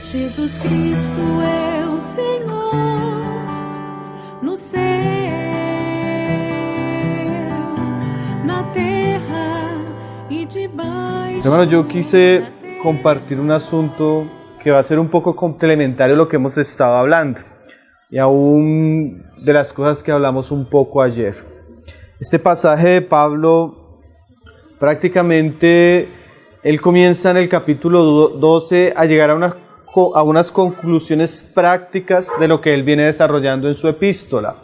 Jesus Cristo é o Senhor no céu, na terra y debaixo. Hermanos, yo quise compartir un asunto que va a ser un poco complementario a lo que hemos estado hablando y aún de las cosas que hablamos un poco ayer. Este pasaje de Pablo, prácticamente, él comienza en el capítulo 12 a llegar a unas conclusiones prácticas de lo que él viene desarrollando en su epístola.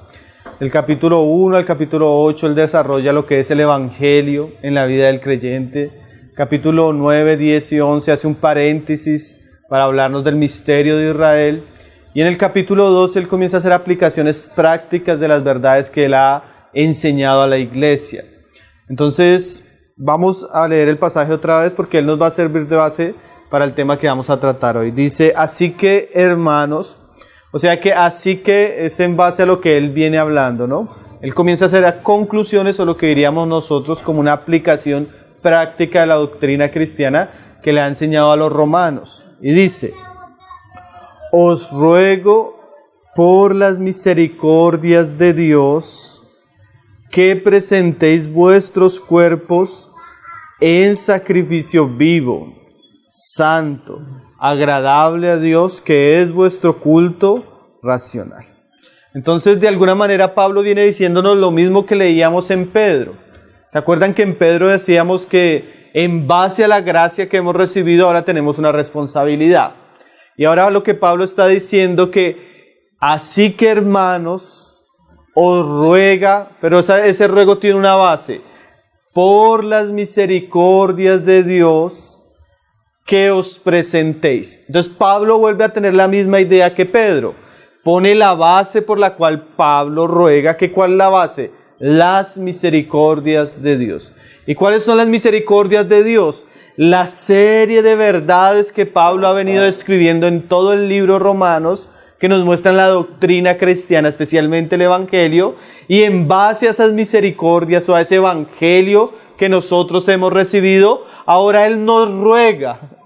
Del capítulo 1 al capítulo 8, él desarrolla lo que es el evangelio en la vida del creyente. Capítulo 9, 10 y 11 hace un paréntesis para hablarnos del misterio de Israel. Y en el capítulo 12 él comienza a hacer aplicaciones prácticas de las verdades que él ha enseñado a la iglesia. Entonces vamos a leer el pasaje otra vez porque él nos va a servir de base para el tema que vamos a tratar hoy. Dice, así que hermanos, o sea que así que es en base a lo que él viene hablando, ¿no? Él comienza a hacer conclusiones o lo que diríamos nosotros como una aplicación práctica de la doctrina cristiana que le ha enseñado a los romanos. Y dice, os ruego por las misericordias de Dios que presentéis vuestros cuerpos en sacrificio vivo, santo, agradable a Dios, que es vuestro culto racional. Entonces, de alguna manera, Pablo viene diciéndonos lo mismo que leíamos en Pedro. ¿Se acuerdan que en Pedro decíamos que en base a la gracia que hemos recibido ahora tenemos una responsabilidad? Y ahora lo que Pablo está diciendo que, así que hermanos, os ruega, pero ese ruego tiene una base, por las misericordias de Dios, que os presentéis. Entonces Pablo vuelve a tener la misma idea que Pedro, pone la base por la cual Pablo ruega, que ¿cuál es la base? Las misericordias de Dios. ¿Y cuáles son las misericordias de Dios? La serie de verdades que Pablo ha venido escribiendo en todo el libro Romanos, que nos muestran la doctrina cristiana, especialmente el evangelio, y en base a esas misericordias o a ese evangelio que nosotros hemos recibido, ahora él nos ruega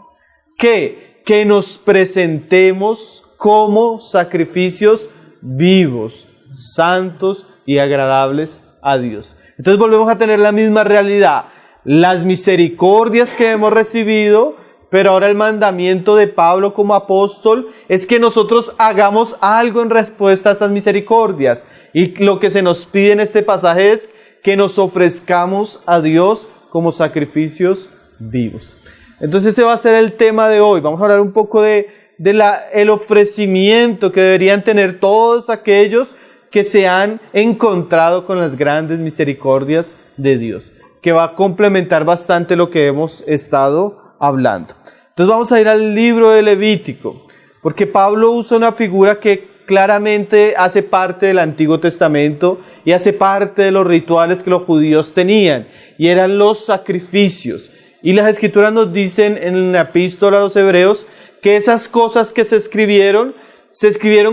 que nos presentemos como sacrificios vivos, santos y agradables a Dios. Entonces volvemos a tener la misma realidad, las misericordias que hemos recibido, pero ahora el mandamiento de Pablo como apóstol es que nosotros hagamos algo en respuesta a esas misericordias. Y lo que se nos pide en este pasaje es que nos ofrezcamos a Dios como sacrificios vivos. Entonces ese va a ser el tema de hoy. Vamos a hablar un poco de el ofrecimiento que deberían tener todos aquellos que se han encontrado con las grandes misericordias de Dios, que va a complementar bastante lo que hemos estado hablando. Entonces vamos a ir al libro de Levítico, porque Pablo usa una figura que claramente hace parte del Antiguo Testamento y hace parte de los rituales que los judíos tenían, y eran los sacrificios. Y las Escrituras nos dicen en la epístola a los Hebreos que esas cosas que se escribieron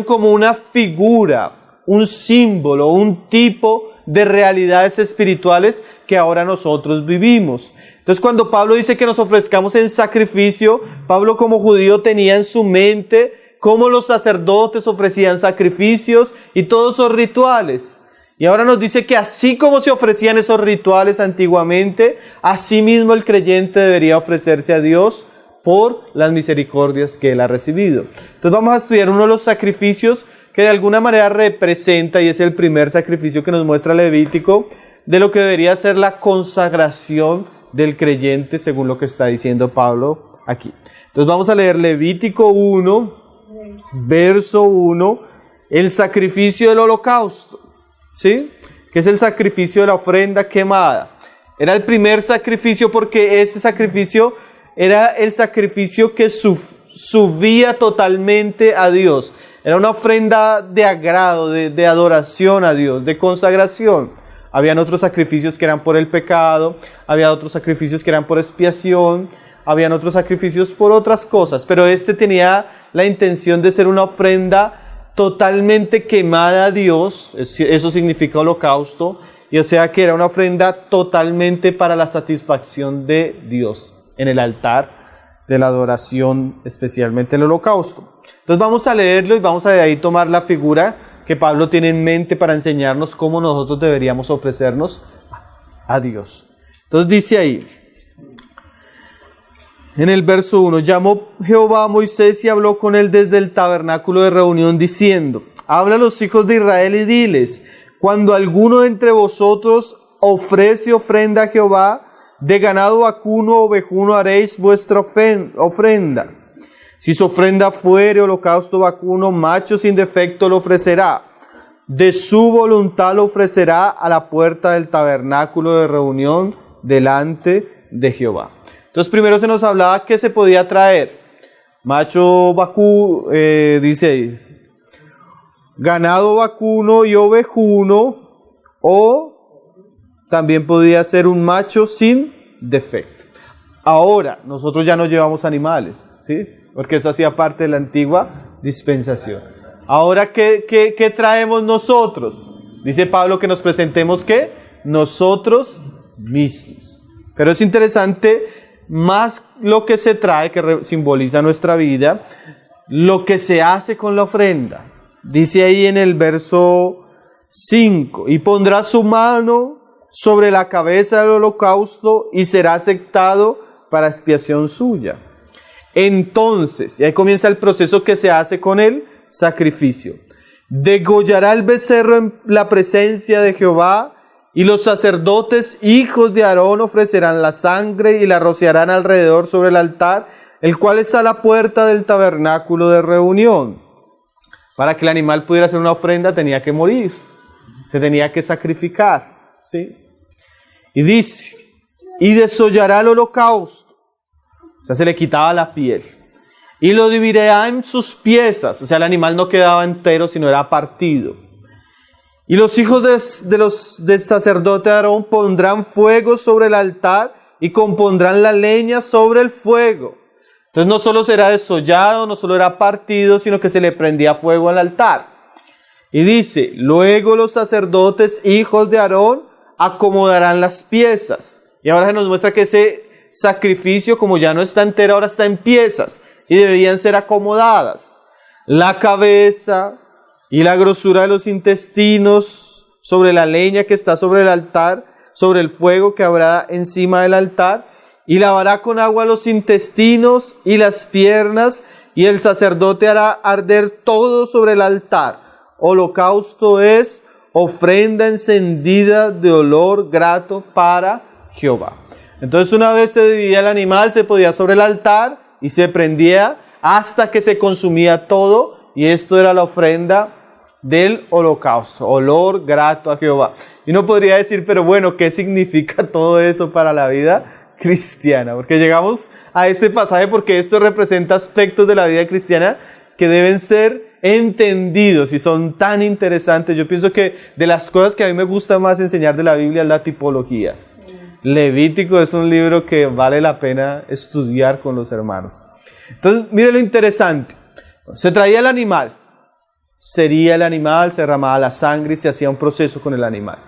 como una figura, un símbolo, un tipo de realidades espirituales que ahora nosotros vivimos. Entonces cuando Pablo dice que nos ofrezcamos en sacrificio, Pablo como judío tenía en su mente cómo los sacerdotes ofrecían sacrificios y todos esos rituales. Y ahora nos dice que así como se ofrecían esos rituales antiguamente, así mismo el creyente debería ofrecerse a Dios por las misericordias que él ha recibido. Entonces vamos a estudiar uno de los sacrificios que de alguna manera representa, y es el primer sacrificio que nos muestra Levítico, de lo que debería ser la consagración del creyente, según lo que está diciendo Pablo aquí. Entonces vamos a leer Levítico 1, verso 1, el sacrificio del holocausto, ¿sí? Que es el sacrificio de la ofrenda quemada. Era el primer sacrificio porque ese sacrificio era el sacrificio que subía totalmente a Dios. Era una ofrenda de agrado, de adoración a Dios, de consagración. Habían otros sacrificios que eran por el pecado, había otros sacrificios que eran por expiación, habían otros sacrificios por otras cosas, pero este tenía la intención de ser una ofrenda totalmente quemada a Dios, eso significa holocausto, y o sea que era una ofrenda totalmente para la satisfacción de Dios en el altar de la adoración, especialmente el holocausto. Entonces vamos a leerlo y vamos a de ahí tomar la figura que Pablo tiene en mente para enseñarnos cómo nosotros deberíamos ofrecernos a Dios. Entonces dice ahí, en el verso 1, llamó Jehová a Moisés y habló con él desde el tabernáculo de reunión diciendo, habla a los hijos de Israel y diles, cuando alguno de entre vosotros ofrece ofrenda a Jehová, de ganado vacuno o ovejuno haréis vuestra ofrenda. Si su ofrenda fuere holocausto vacuno, macho sin defecto lo ofrecerá. De su voluntad lo ofrecerá a la puerta del tabernáculo de reunión delante de Jehová. Entonces primero se nos hablaba que se podía traer macho vacuno, dice ahí, ganado vacuno y ovejuno, o también podía ser un macho sin defecto. Ahora, nosotros ya no llevamos animales, ¿sí? Porque eso hacía parte de la antigua dispensación. Ahora, ¿qué traemos nosotros? Dice Pablo que nos presentemos, ¿qué? Nosotros mismos. Pero es interesante, más lo que se trae, que simboliza nuestra vida, lo que se hace con la ofrenda. Dice ahí en el verso 5, y pondrá su mano sobre la cabeza del holocausto y será aceptado para expiación suya. Entonces, y ahí comienza el proceso que se hace con el sacrificio. Degollará el becerro en la presencia de Jehová, y los sacerdotes, hijos de Aarón, ofrecerán la sangre y la rociarán alrededor sobre el altar, el cual está a la puerta del tabernáculo de reunión. Para que el animal pudiera hacer una ofrenda tenía que morir, se tenía que sacrificar, ¿sí? Y dice, y desollará el holocausto, o sea, se le quitaba la piel, y lo dividirá en sus piezas, o sea, el animal no quedaba entero, sino era partido. Y los hijos del sacerdote Aarón pondrán fuego sobre el altar y compondrán la leña sobre el fuego. Entonces no solo será desollado, no solo era partido, sino que se le prendía fuego al altar. Y dice, luego los sacerdotes, hijos de Aarón, acomodarán las piezas. Y ahora se nos muestra que ese sacrificio, como ya no está entero, ahora está en piezas y debían ser acomodadas. La cabeza y la grosura de los intestinos sobre la leña que está sobre el altar, sobre el fuego que habrá encima del altar, y lavará con agua los intestinos y las piernas, y el sacerdote hará arder todo sobre el altar. Holocausto es ofrenda encendida de olor grato para Jehová. Entonces una vez se dividía el animal, se podía sobre el altar y se prendía hasta que se consumía todo, y esto era la ofrenda del holocausto, olor grato a Jehová. Y uno podría decir, pero bueno, ¿qué significa todo eso para la vida cristiana? Porque llegamos a este pasaje porque esto representa aspectos de la vida cristiana que deben ser entendidos y son tan interesantes. Yo pienso que de las cosas que a mí me gusta más enseñar de la Biblia es la tipología. Levítico es un libro que vale la pena estudiar con los hermanos. Entonces, mire lo interesante. Se traía el animal. Sería el animal, se derramaba la sangre y se hacía un proceso con el animal.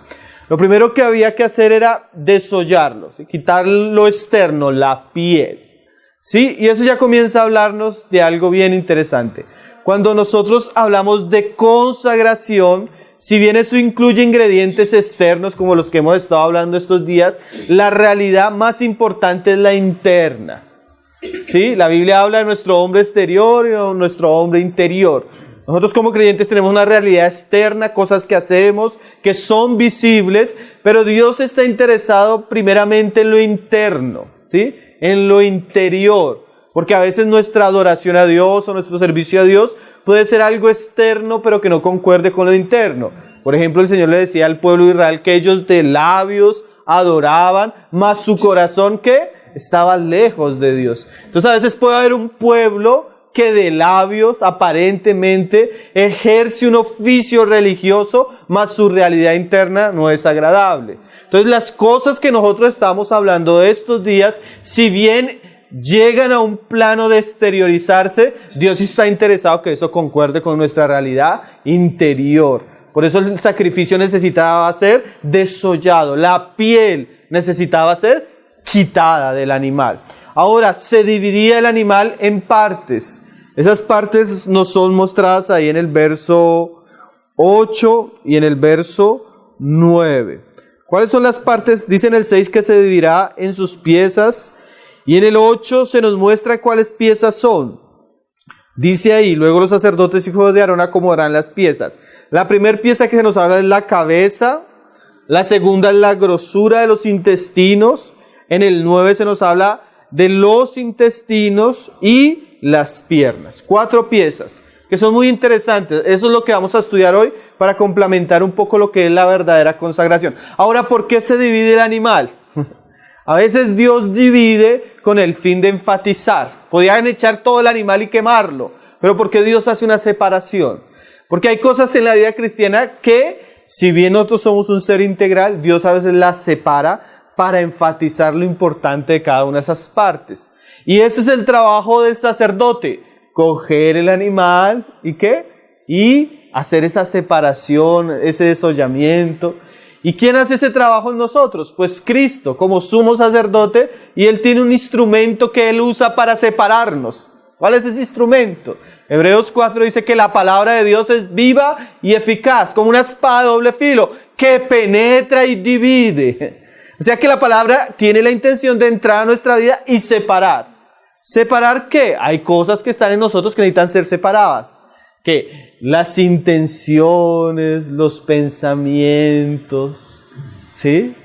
Lo primero que había que hacer era desollarlo, ¿sí? Quitar lo externo, la piel, ¿sí? Y eso ya comienza a hablarnos de algo bien interesante. Cuando nosotros hablamos de consagración, si bien eso incluye ingredientes externos como los que hemos estado hablando estos días, la realidad más importante es la interna, ¿sí? La Biblia habla de nuestro hombre exterior y de nuestro hombre interior. Nosotros como creyentes tenemos una realidad externa, cosas que hacemos, que son visibles, pero Dios está interesado primeramente en lo interno, ¿sí? En lo interior, porque a veces nuestra adoración a Dios o nuestro servicio a Dios puede ser algo externo, pero que no concuerde con lo interno. Por ejemplo, el Señor le decía al pueblo de Israel que ellos de labios adoraban, mas su corazón, ¿qué? Estaba lejos de Dios. Entonces a veces puede haber un pueblo que de labios aparentemente ejerce un oficio religioso, mas su realidad interna no es agradable. Entonces las cosas que nosotros estamos hablando de estos días, si bien llegan a un plano de exteriorizarse, Dios está interesado que eso concuerde con nuestra realidad interior. Por eso el sacrificio necesitaba ser desollado, la piel necesitaba ser quitada del animal. Ahora, se dividía el animal en partes. Esas partes nos son mostradas ahí en el verso 8 y en el verso 9. ¿Cuáles son las partes? Dice en el 6 que se dividirá en sus piezas, y en el 8 se nos muestra cuáles piezas son. Dice ahí: luego los sacerdotes hijos de Aarón acomodarán las piezas. La primera pieza que se nos habla es la cabeza, la segunda es la grosura de los intestinos, en el 9 se nos habla de los intestinos y las piernas. 4 piezas que son muy interesantes. Eso es lo que vamos a estudiar hoy para complementar un poco lo que es la verdadera consagración. Ahora, ¿por qué se divide el animal? A veces Dios divide con el fin de enfatizar. Podían echar todo el animal y quemarlo, pero ¿por qué Dios hace una separación? Porque hay cosas en la vida cristiana que, si bien nosotros somos un ser integral, Dios a veces las separa para enfatizar lo importante de cada una de esas partes. Y ese es el trabajo del sacerdote: coger el animal y ¿qué? Y hacer esa separación, ese desollamiento. ¿Y quién hace ese trabajo en nosotros? Pues Cristo, como sumo sacerdote, y Él tiene un instrumento que Él usa para separarnos. ¿Cuál es ese instrumento? Hebreos 4 dice que la palabra de Dios es viva y eficaz, como una espada de doble filo, que penetra y divide. O sea que la palabra tiene la intención de entrar a nuestra vida y separar. ¿Separar qué? Hay cosas que están en nosotros que necesitan ser separadas. ¿Qué? Las intenciones, los pensamientos, ¿sí?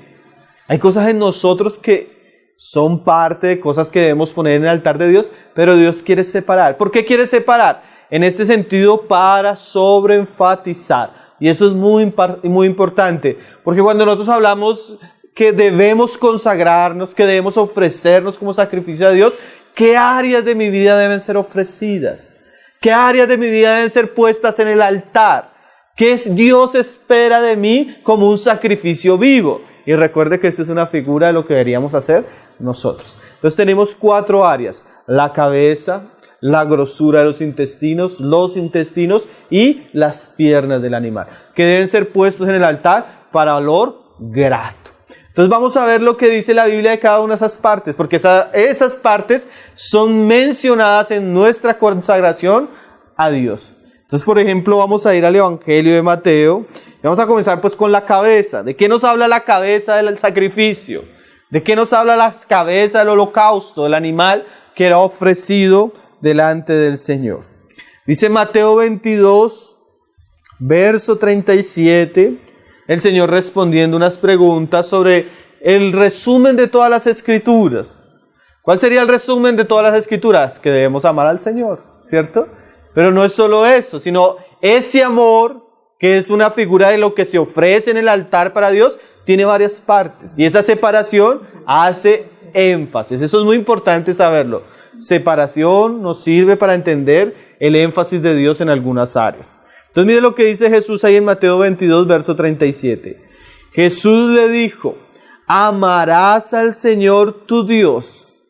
Hay cosas en nosotros que son parte de cosas que debemos poner en el altar de Dios, pero Dios quiere separar. ¿Por qué quiere separar? En este sentido, para sobreenfatizar. Y eso es muy importante, porque cuando nosotros hablamos que debemos consagrarnos, que debemos ofrecernos como sacrificio a Dios, ¿qué áreas de mi vida deben ser ofrecidas? ¿Qué áreas de mi vida deben ser puestas en el altar? ¿Qué Dios espera de mí como un sacrificio vivo? Y recuerde que esta es una figura de lo que deberíamos hacer nosotros. Entonces tenemos 4 áreas: la cabeza, la grosura de los intestinos y las piernas del animal, que deben ser puestos en el altar para olor grato. Entonces vamos a ver lo que dice la Biblia de cada una de esas partes, porque esas partes son mencionadas en nuestra consagración a Dios. Entonces, por ejemplo, vamos a ir al Evangelio de Mateo y vamos a comenzar pues con la cabeza. ¿De qué nos habla la cabeza del sacrificio? ¿De qué nos habla la cabeza del holocausto, del animal que era ofrecido delante del Señor? Dice Mateo 22, verso 37... el Señor respondiendo unas preguntas sobre el resumen de todas las Escrituras. ¿Cuál sería el resumen de todas las Escrituras? Que debemos amar al Señor, ¿cierto? Pero no es solo eso, sino ese amor, que es una figura de lo que se ofrece en el altar para Dios, tiene varias partes. Y esa separación hace énfasis. Eso es muy importante saberlo. Separación nos sirve para entender el énfasis de Dios en algunas áreas. Entonces mire lo que dice Jesús ahí en Mateo 22, verso 37. Jesús le dijo: amarás al Señor tu Dios.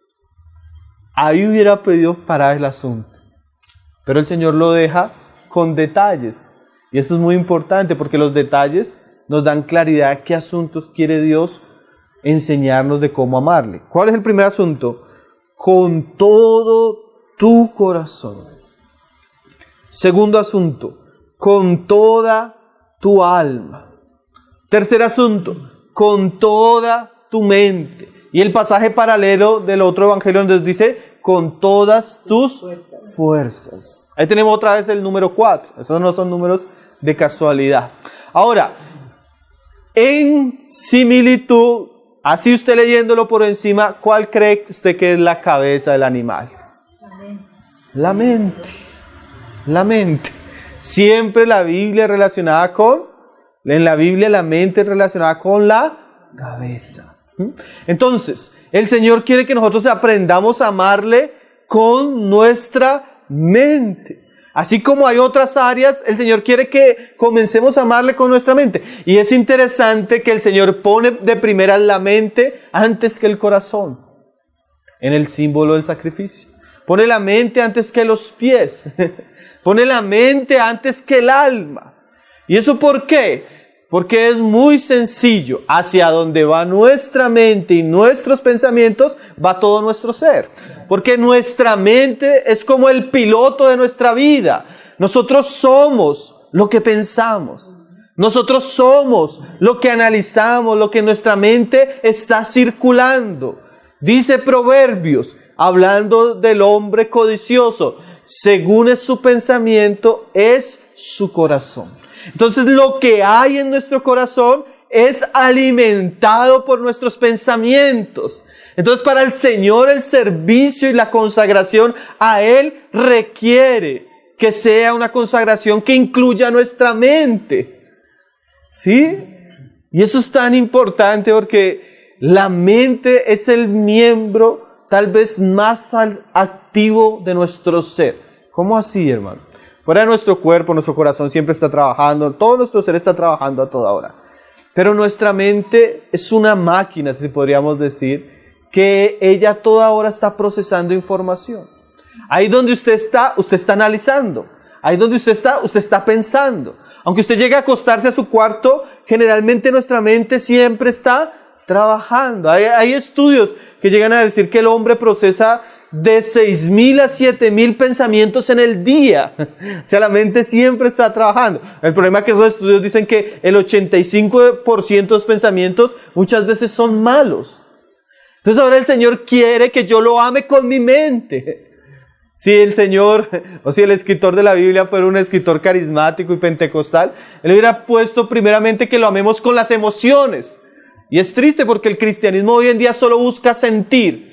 Ahí hubiera pedido parar el asunto, pero el Señor lo deja con detalles. Y eso es muy importante, porque los detalles nos dan claridad a qué asuntos quiere Dios enseñarnos de cómo amarle. ¿Cuál es el primer asunto? Con todo tu corazón. Segundo asunto: con toda tu alma. Tercer asunto: con toda tu mente. Y el pasaje paralelo del otro evangelio donde dice: con todas tus fuerzas. Ahí tenemos otra vez el número 4. Esos no son números de casualidad. Ahora, en similitud, así usted leyéndolo por encima, ¿cuál cree usted que es la cabeza del animal? La mente. La mente. Siempre la Biblia es relacionada en la Biblia la mente es relacionada con la cabeza. Entonces, el Señor quiere que nosotros aprendamos a amarle con nuestra mente. Así como hay otras áreas, el Señor quiere que comencemos a amarle con nuestra mente. Y es interesante que el Señor pone de primera la mente antes que el corazón, en el símbolo del sacrificio. Pone la mente antes que los pies. Pone la mente antes que el alma. ¿Y eso por qué? Porque es muy sencillo. Hacia donde va nuestra mente y nuestros pensamientos, va todo nuestro ser. Porque nuestra mente es como el piloto de nuestra vida. Nosotros somos lo que pensamos. Nosotros somos lo que analizamos, lo que en nuestra mente está circulando. Dice Proverbios, hablando del hombre codicioso, según es su pensamiento, es su corazón. Entonces lo que hay en nuestro corazón es alimentado por nuestros pensamientos. Entonces para el Señor el servicio y la consagración a Él requiere que sea una consagración que incluya nuestra mente. ¿Sí? Y eso es tan importante porque la mente es el miembro tal vez más activo de nuestro ser. ¿Cómo así, hermano? Fuera de nuestro cuerpo, nuestro corazón siempre está trabajando, todo nuestro ser está trabajando a toda hora. Pero nuestra mente es una máquina, si podríamos decir, que ella a toda hora está procesando información. Ahí donde usted está analizando. Ahí donde usted está pensando. Aunque usted llegue a acostarse a su cuarto, generalmente nuestra mente siempre está trabajando. Hay estudios que llegan a decir que el hombre procesa de 6,000 a 7,000 pensamientos en el día. O sea, la mente siempre está trabajando. El problema es que esos estudios dicen que el 85% de los pensamientos muchas veces son malos. Entonces ahora el Señor quiere que yo lo ame con mi mente. Si el Señor, o si el escritor de la Biblia fuera un escritor carismático y pentecostal, él hubiera puesto primeramente que lo amemos con las emociones. Y es triste porque el cristianismo hoy en día solo busca sentir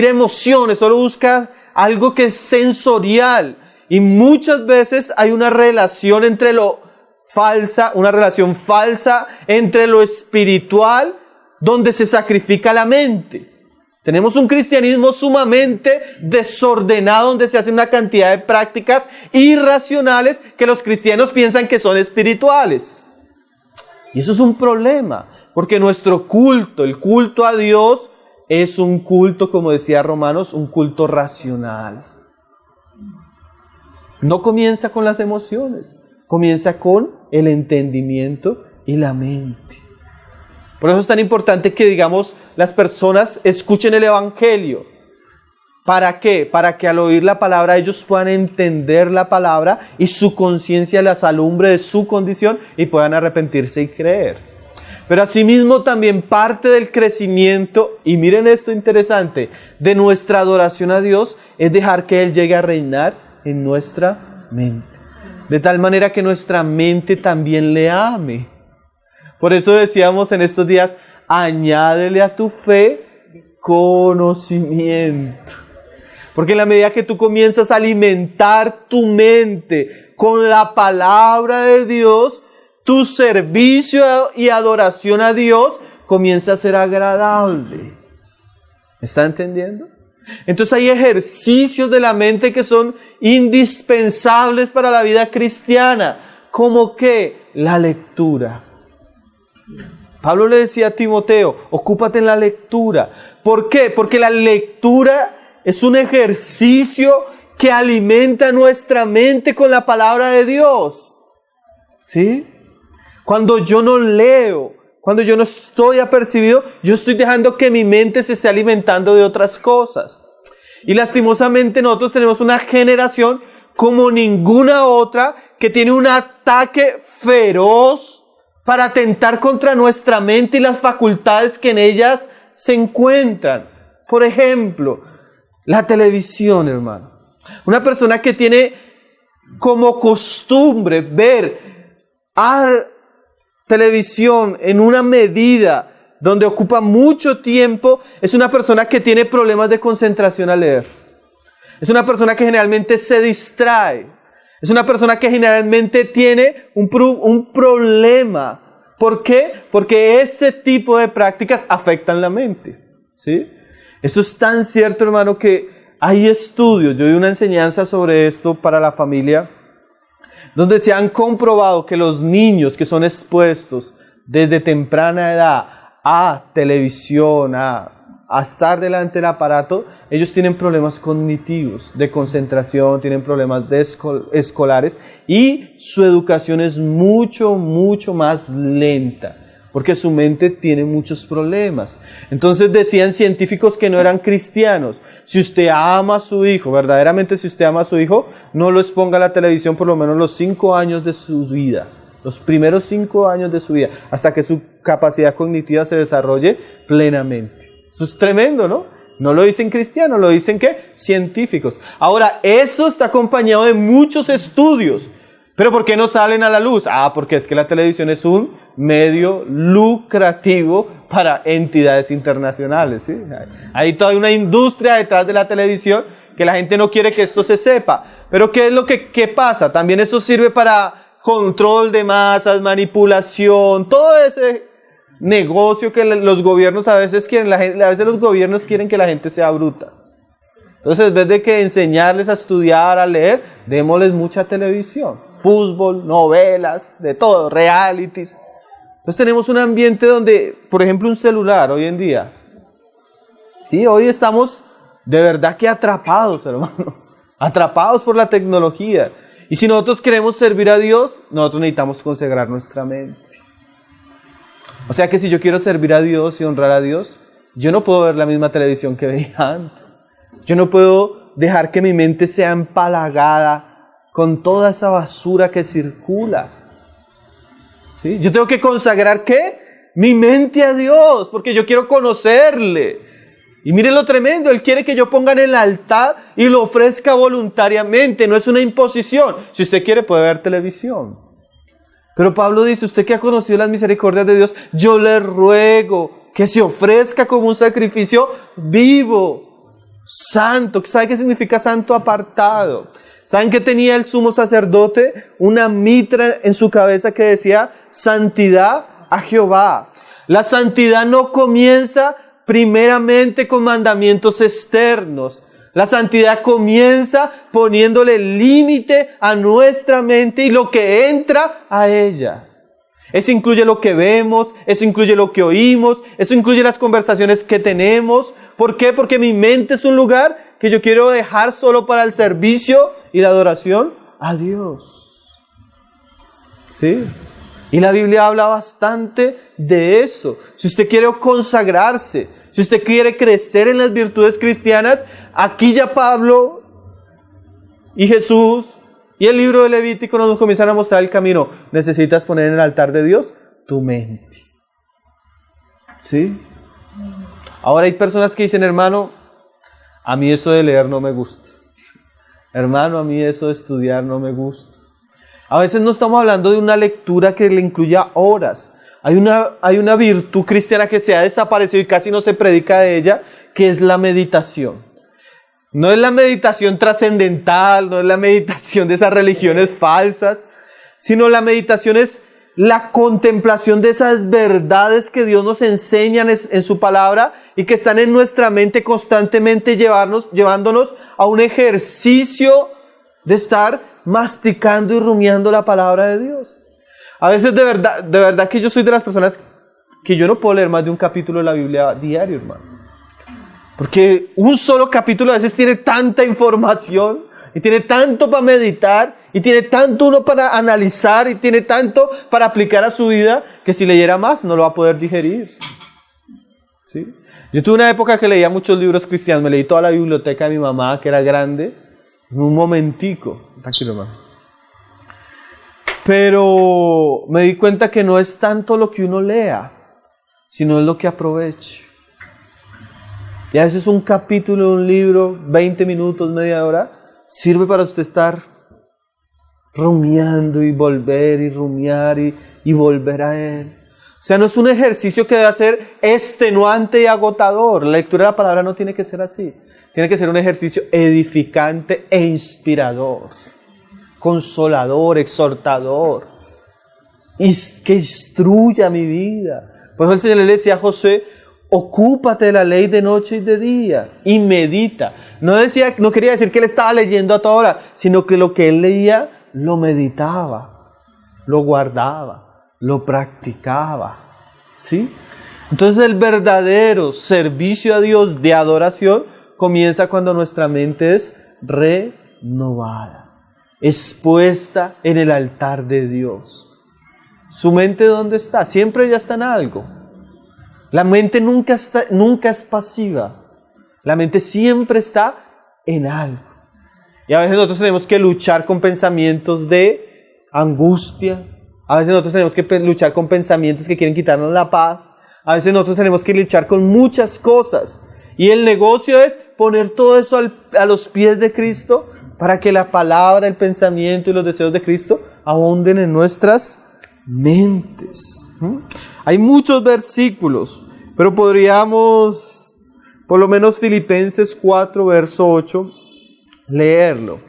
emociones, solo busca algo que es sensorial. Y muchas veces hay una relación falsa entre lo espiritual, donde se sacrifica la mente. Tenemos un cristianismo sumamente desordenado, donde se hace una cantidad de prácticas irracionales que los cristianos piensan que son espirituales. Y eso es un problema, porque nuestro culto, el culto a Dios, es un culto, como decía Romanos, un culto racional. No comienza con las emociones, comienza con el entendimiento y la mente. Por eso es tan importante que, digamos, las personas escuchen el Evangelio. ¿Para qué? Para que al oír la palabra ellos puedan entender la palabra y su conciencia les alumbre de su condición y puedan arrepentirse y creer. Pero asimismo también parte del crecimiento, y miren esto interesante, de nuestra adoración a Dios es dejar que Él llegue a reinar en nuestra mente. De tal manera que nuestra mente también le ame. Por eso decíamos en estos días, añádele a tu fe conocimiento. Porque en la medida que tú comienzas a alimentar tu mente con la palabra de Dios, tu servicio y adoración a Dios comienza a ser agradable. ¿Me está entendiendo? Entonces hay ejercicios de la mente que son indispensables para la vida cristiana. ¿Cómo qué? La lectura. Pablo le decía a Timoteo, ocúpate en la lectura. ¿Por qué? Porque la lectura es un ejercicio que alimenta nuestra mente con la palabra de Dios. ¿Sí? Cuando yo no leo, cuando yo no estoy apercibido, yo estoy dejando que mi mente se esté alimentando de otras cosas. Y lastimosamente nosotros tenemos una generación como ninguna otra que tiene un ataque feroz para atentar contra nuestra mente y las facultades que en ellas se encuentran. Por ejemplo, la televisión, hermano. Una persona que tiene como costumbre ver televisión en una medida donde ocupa mucho tiempo, es una persona que tiene problemas de concentración al leer. Es una persona que generalmente se distrae. Es una persona que generalmente tiene un problema. ¿Por qué? Porque ese tipo de prácticas afectan la mente. ¿Sí? Eso es tan cierto, hermano, que hay estudios. Yo di una enseñanza sobre esto para la familia, donde se han comprobado que los niños que son expuestos desde temprana edad a televisión, a a estar delante del aparato, ellos tienen problemas cognitivos, de concentración, tienen problemas escolares y su educación es mucho más lenta, porque su mente tiene muchos problemas. Entonces decían científicos que no eran cristianos: si usted ama a su hijo, verdaderamente si usted ama a su hijo, no lo exponga a la televisión por lo menos los 5 años de su vida, los primeros 5 años de su vida, hasta que su capacidad cognitiva se desarrolle plenamente. Eso es tremendo, ¿no? No lo dicen cristianos, lo dicen ¿qué? Científicos. Ahora, eso está acompañado de muchos estudios. ¿Pero por qué no salen a la luz? Porque es que la televisión es un medio lucrativo para entidades internacionales, ¿sí? Hay toda una industria detrás de la televisión que la gente no quiere que esto se sepa. Pero ¿qué es lo qué pasa? También eso sirve para control de masas, manipulación, todo ese negocio que los gobiernos a veces quieren. A veces los gobiernos quieren que la gente sea bruta. Entonces, en vez de que enseñarles a estudiar, a leer, démosles mucha televisión, fútbol, novelas, de todo, realities. Entonces tenemos un ambiente donde, por ejemplo, un celular hoy en día. Sí, hoy estamos de verdad que atrapados, hermano. Atrapados por la tecnología. Y si nosotros queremos servir a Dios, nosotros necesitamos consagrar nuestra mente. O sea que si yo quiero servir a Dios y honrar a Dios, yo no puedo ver la misma televisión que veía antes. Yo no puedo dejar que mi mente sea empalagada con toda esa basura que circula. ¿Sí? Yo tengo que consagrar ¿qué? Mi mente a Dios, porque yo quiero conocerle. Y mire lo tremendo, Él quiere que yo ponga en el altar y lo ofrezca voluntariamente, no es una imposición. Si usted quiere puede ver televisión. Pero Pablo dice: usted que ha conocido las misericordias de Dios, yo le ruego que se ofrezca como un sacrificio vivo, santo. ¿Sabe qué significa santo? Apartado. ¿Saben qué tenía el sumo sacerdote? Una mitra en su cabeza que decía: santidad a Jehová. La santidad no comienza primeramente con mandamientos externos. La santidad comienza poniéndole límite a nuestra mente y lo que entra a ella. Eso incluye lo que vemos, eso incluye lo que oímos, eso incluye las conversaciones que tenemos. ¿Por qué? Porque mi mente es un lugar que yo quiero dejar solo para el servicio y la adoración a Dios. ¿Sí? Y la Biblia habla bastante de eso. Si usted quiere consagrarse, si usted quiere crecer en las virtudes cristianas, aquí ya Pablo y Jesús y el libro de Levítico nos comienzan a mostrar el camino. Necesitas poner en el altar de Dios tu mente. ¿Sí? Ahora hay personas que dicen: hermano, a mí eso de leer no me gusta. Hermano, a mí eso de estudiar no me gusta. A veces no estamos hablando de una lectura que le incluya horas. Hay una virtud cristiana que se ha desaparecido y casi no se predica de ella, que es la meditación. No es la meditación trascendental, no es la meditación de esas religiones falsas, sino la meditación es la contemplación de esas verdades que Dios nos enseña en su palabra y que están en nuestra mente constantemente llevándonos a un ejercicio de estar masticando y rumiando la palabra de Dios. A veces de verdad que yo soy de las personas que yo no puedo leer más de un capítulo de la Biblia diario, hermano. Porque un solo capítulo a veces tiene tanta información y tiene tanto para meditar y tiene tanto uno para analizar y tiene tanto para aplicar a su vida que si leyera más no lo va a poder digerir. ¿Sí? Yo tuve una época que leía muchos libros cristianos, me leí toda la biblioteca de mi mamá, que era grande, en un momentico. Tranquilo, hermano. Pero me di cuenta que no es tanto lo que uno lea, sino es lo que aproveche. Y a veces un capítulo de un libro, 20 minutos, media hora, sirve para usted estar rumiando y volver y rumiar y volver a él. O sea, no es un ejercicio que debe ser extenuante y agotador. La lectura de la palabra no tiene que ser así. Tiene que ser un ejercicio edificante e inspirador, consolador, exhortador, y que instruya mi vida. Por eso el Señor le decía a Josué: ocúpate de la ley de noche y de día y medita. No quería decir que él estaba leyendo a toda hora, sino que lo que él leía lo meditaba, lo guardaba, lo practicaba. ¿Sí? Entonces el verdadero servicio a Dios de adoración comienza cuando nuestra mente es renovada, expuesta en el altar de Dios. ¿Su mente dónde está? Siempre ya está en algo. La mente nunca es pasiva. La mente siempre está en algo. Y a veces nosotros tenemos que luchar con pensamientos de angustia. A veces nosotros tenemos que luchar con pensamientos que quieren quitarnos la paz. A veces nosotros tenemos que luchar con muchas cosas. Y el negocio es poner todo eso a los pies de Cristo para que la palabra, el pensamiento y los deseos de Cristo abonden en nuestras mentes. Hay muchos versículos, pero podríamos, por lo menos Filipenses 4, verso 8, leerlo.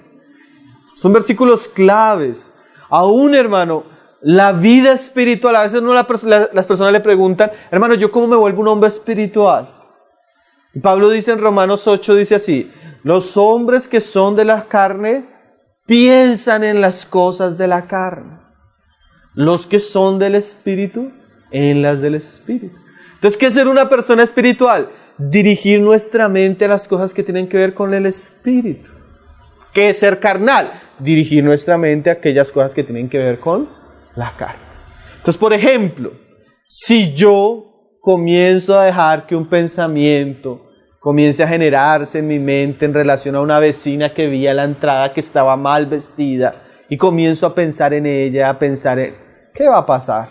Son versículos claves. Aún, hermano, la vida espiritual, a veces las personas le preguntan, hermano, ¿yo cómo me vuelvo un hombre espiritual? Y Pablo dice en Romanos 8, dice así, los hombres que son de la carne piensan en las cosas de la carne. Los que son del Espíritu, en las del Espíritu. Entonces, ¿qué es ser una persona espiritual? Dirigir nuestra mente a las cosas que tienen que ver con el Espíritu. ¿Qué es ser carnal? Dirigir nuestra mente a aquellas cosas que tienen que ver con la carne. Entonces, por ejemplo, si yo comienzo a dejar que un pensamiento comience a generarse en mi mente en relación a una vecina que vi a la entrada que estaba mal vestida y comienzo a pensar en ella, a pensar en ¿qué va a pasar?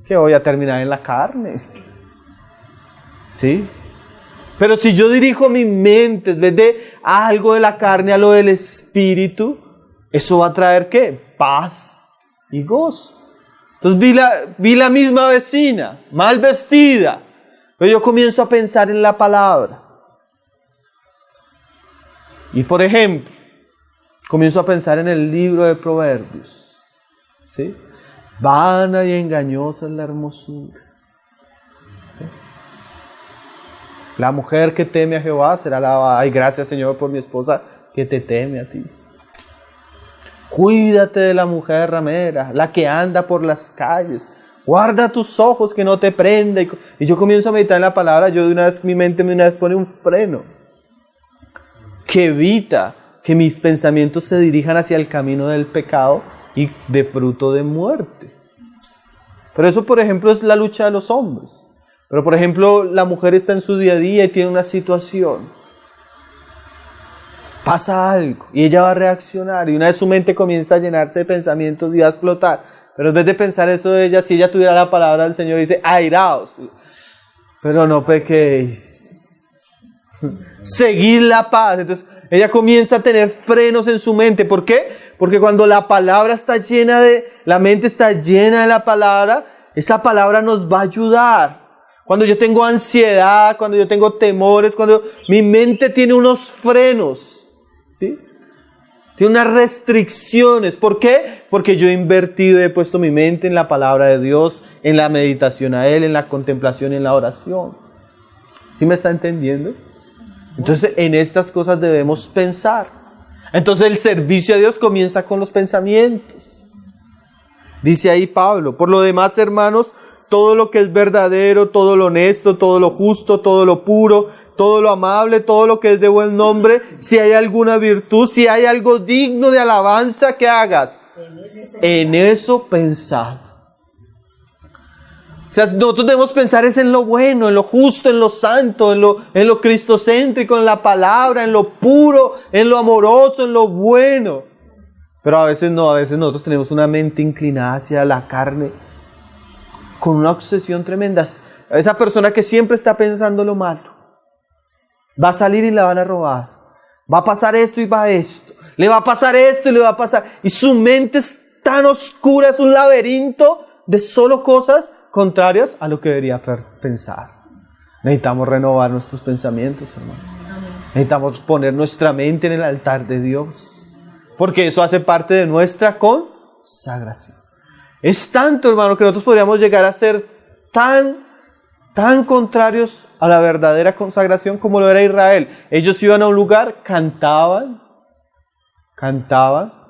Que voy a terminar en la carne. ¿Sí? Pero si yo dirijo mi mente en vez de algo de la carne a lo del Espíritu, eso va a traer ¿qué? Paz y gozo. Entonces vi la misma vecina, mal vestida, pero yo comienzo a pensar en la palabra. Y por ejemplo, comienzo a pensar en el libro de Proverbios. ¿Sí? Vana y engañosa es la hermosura. ¿Sí? La mujer que teme a Jehová será alabada. Ay, gracias, Señor, por mi esposa que te teme a ti. Cuídate de la mujer ramera, la que anda por las calles. Guarda tus ojos que no te prenda. Y yo comienzo a meditar en la palabra. Mi mente de una vez pone un freno que evita que mis pensamientos se dirijan hacia el camino del pecado y de fruto de muerte. Pero eso, por ejemplo, es la lucha de los hombres. Pero, por ejemplo, la mujer está en su día a día y tiene una situación. Pasa algo y ella va a reaccionar y una vez su mente comienza a llenarse de pensamientos y va a explotar. Pero en vez de pensar eso de ella, si ella tuviera la palabra del Señor, dice, airaos, pero no pequéis. Seguid la paz. Entonces, ella comienza a tener frenos en su mente. ¿Por qué? Porque cuando la palabra está llena la mente está llena de la palabra, esa palabra nos va a ayudar. Cuando yo tengo ansiedad, cuando yo tengo temores, cuando mi mente tiene unos frenos, ¿sí? Tiene unas restricciones. ¿Por qué? Porque yo he invertido, he puesto mi mente en la palabra de Dios, en la meditación a Él, en la contemplación, en la oración. ¿Sí me está entendiendo? Entonces, en estas cosas debemos pensar. Entonces, el servicio a Dios comienza con los pensamientos. Dice ahí Pablo, por lo demás, hermanos, todo lo que es verdadero, todo lo honesto, todo lo justo, todo lo puro, todo lo amable, todo lo que es de buen nombre, si hay alguna virtud, si hay algo digno de alabanza, ¿qué hagas? En eso pensad. O sea, nosotros debemos pensar es en lo bueno, en lo justo, en lo santo, en lo cristocéntrico, en la palabra, en lo puro, en lo amoroso, en lo bueno. Pero a veces no, a veces nosotros tenemos una mente inclinada hacia la carne con una obsesión tremenda. Esa persona que siempre está pensando lo malo. Va a salir y la van a robar. Va a pasar esto y va esto. Le va a pasar esto y le va a pasar. Y su mente es tan oscura, es un laberinto de solo cosas contrarias a lo que debería pensar. Necesitamos renovar nuestros pensamientos, hermano. Necesitamos poner nuestra mente en el altar de Dios. Porque eso hace parte de nuestra consagración. Es tanto, hermano, que nosotros podríamos llegar a ser tan contrarios a la verdadera consagración como lo era Israel. Ellos iban a un lugar, cantaban,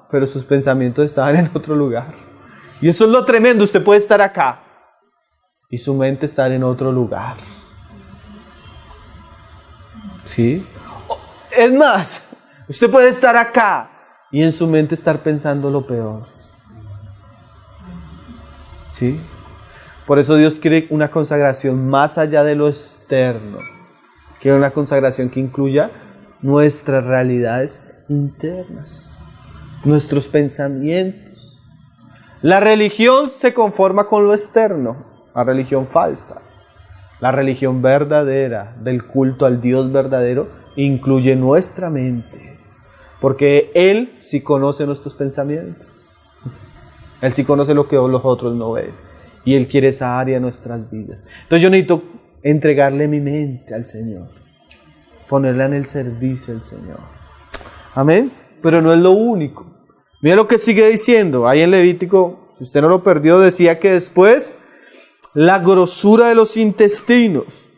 pero sus pensamientos estaban en otro lugar. Y eso es lo tremendo. Usted puede estar acá y su mente estar en otro lugar. ¿Sí? Es más, usted puede estar acá y en su mente estar pensando lo peor. ¿Sí? Por eso Dios quiere una consagración más allá de lo externo. Quiere una consagración que incluya nuestras realidades internas, nuestros pensamientos. La religión se conforma con lo externo, la religión falsa. La religión verdadera, del culto al Dios verdadero, incluye nuestra mente, porque Él sí conoce nuestros pensamientos. Él sí conoce lo que los otros no ven, y Él quiere esa área en nuestras vidas. Entonces yo necesito entregarle mi mente al Señor, ponerla en el servicio del Señor. Amén. Pero no es lo único. Mira lo que sigue diciendo. Ahí en Levítico, si usted no lo perdió, decía que después la grosura de los intestinos.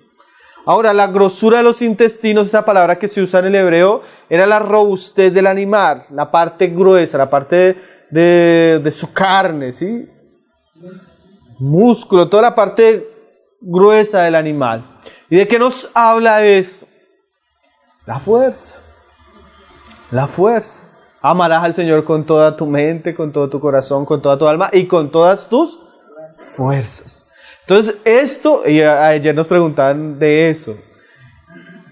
Ahora, la grosura de los intestinos, esa palabra que se usa en el hebreo, era la robustez del animal, la parte gruesa, la parte de su carne, ¿sí? Músculo, toda la parte gruesa del animal. ¿Y de qué nos habla eso? La fuerza. La fuerza. Amarás al Señor con toda tu mente, con todo tu corazón, con toda tu alma y con todas tus fuerzas. Entonces esto, y ayer nos preguntaban de eso,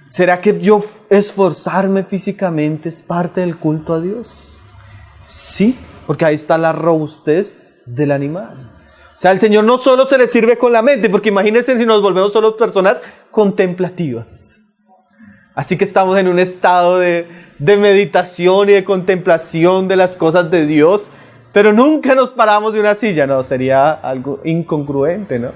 ¿será que yo esforzarme físicamente es parte del culto a Dios? Sí, porque ahí está la robustez del animal. O sea, al Señor no solo se le sirve con la mente, porque imagínense si nos volvemos solo personas contemplativas. Así que estamos en un estado de meditación y de contemplación de las cosas de Dios, pero nunca nos paramos de una silla. No, sería algo incongruente, ¿no?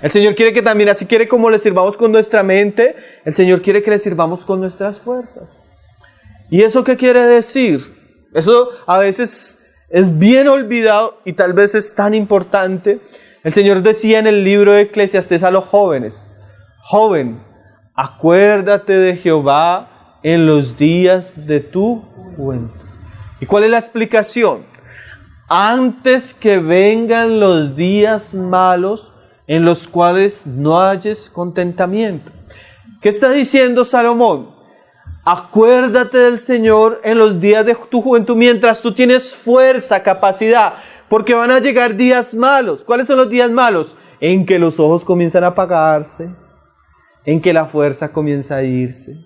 El Señor quiere que también, así quiere como le sirvamos con nuestra mente, el Señor quiere que le sirvamos con nuestras fuerzas. ¿Y eso qué quiere decir? Eso a veces es bien olvidado y tal vez es tan importante. El Señor decía en el libro de Eclesiastés a los jóvenes: joven, acuérdate de Jehová en los días de tu juventud. ¿Y cuál es la explicación? Antes que vengan los días malos en los cuales no halles contentamiento. ¿Qué está diciendo Salomón? Acuérdate del Señor en los días de tu juventud, mientras tú tienes fuerza, capacidad, porque van a llegar días malos. ¿Cuáles son los días malos? En que los ojos comienzan a apagarse, en que la fuerza comienza a irse,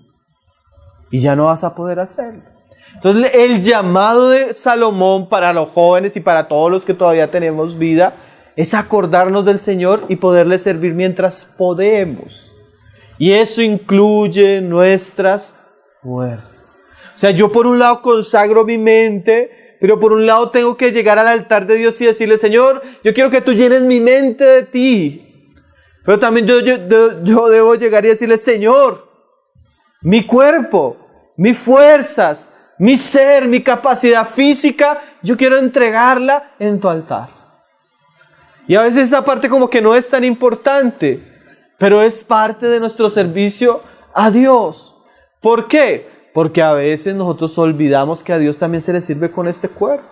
y ya no vas a poder hacerlo. Entonces el llamado de Salomón para los jóvenes y para todos los que todavía tenemos vida es acordarnos del Señor y poderle servir mientras podemos. Y eso incluye nuestras fuerzas. O sea, yo por un lado consagro mi mente, pero por un lado tengo que llegar al altar de Dios y decirle: Señor, yo quiero que tú llenes mi mente de ti. Pero también yo debo llegar y decirle: Señor, mi cuerpo, mis fuerzas, mi ser, mi capacidad física, yo quiero entregarla en tu altar. Y a veces esa parte como que no es tan importante, pero es parte de nuestro servicio a Dios. ¿Por qué? Porque a veces nosotros olvidamos que a Dios también se le sirve con este cuerpo.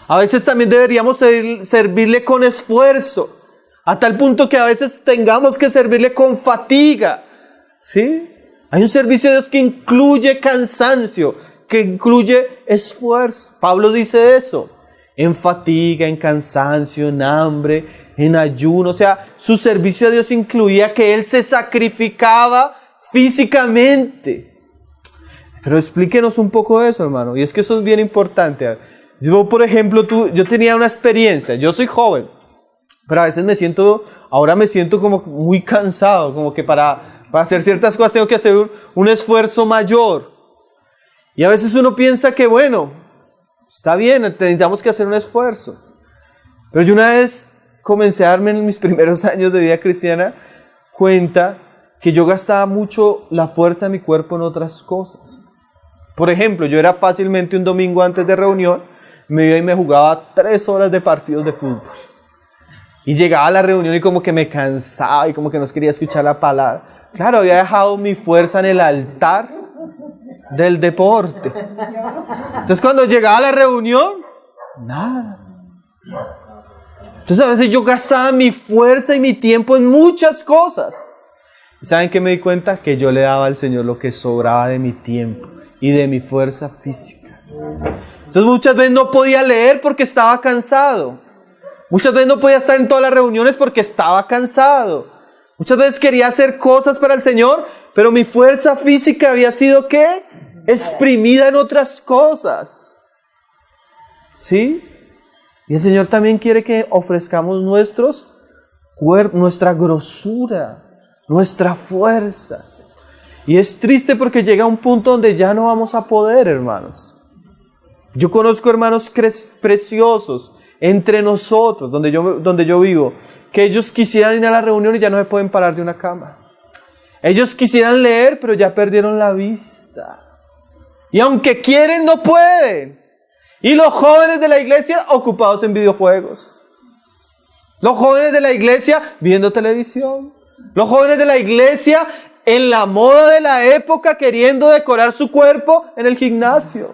A veces también deberíamos servirle con esfuerzo, a tal punto que a veces tengamos que servirle con fatiga. ¿Sí? Hay un servicio de Dios que incluye cansancio, que incluye esfuerzo. Pablo dice eso. En fatiga, en cansancio, en hambre, en ayuno. O sea, su servicio a Dios incluía que Él se sacrificaba físicamente. Pero explíquenos un poco eso, hermano. Y es que eso es bien importante. Yo, por ejemplo, yo tenía una experiencia. Yo soy joven, pero a veces ahora me siento como muy cansado. Como que para hacer ciertas cosas tengo que hacer un esfuerzo mayor. Y a veces uno piensa que, bueno, está bien, necesitamos que hacer un esfuerzo. Pero yo una vez comencé a darme en mis primeros años de vida cristiana cuenta que yo gastaba mucho la fuerza de mi cuerpo en otras cosas. Por ejemplo, yo era fácilmente un domingo antes de reunión, me iba y me jugaba 3 horas de partidos de fútbol. Y llegaba a la reunión y como que me cansaba y como que no quería escuchar la palabra. Claro, había dejado mi fuerza en el altar del deporte. Entonces cuando llegaba a la reunión, nada. Entonces a veces yo gastaba mi fuerza y mi tiempo en muchas cosas. ¿Y saben qué me di cuenta? Que yo le daba al Señor lo que sobraba de mi tiempo y de mi fuerza física. Entonces muchas veces no podía leer porque estaba cansado. Muchas veces no podía estar en todas las reuniones porque estaba cansado. Muchas veces quería hacer cosas para el Señor, pero mi fuerza física había sido, ¿qué? Exprimida en otras cosas. ¿Sí? Y el Señor también quiere que ofrezcamos nuestra grosura, nuestra fuerza. Y es triste porque llega un punto donde ya no vamos a poder, hermanos. Yo conozco hermanos preciosos entre nosotros, donde yo vivo, que ellos quisieran ir a la reunión y ya no se pueden parar de una cama. Ellos quisieran leer, pero ya perdieron la vista. Y aunque quieren, no pueden. Y los jóvenes de la iglesia ocupados en videojuegos. Los jóvenes de la iglesia viendo televisión. Los jóvenes de la iglesia en la moda de la época queriendo decorar su cuerpo en el gimnasio.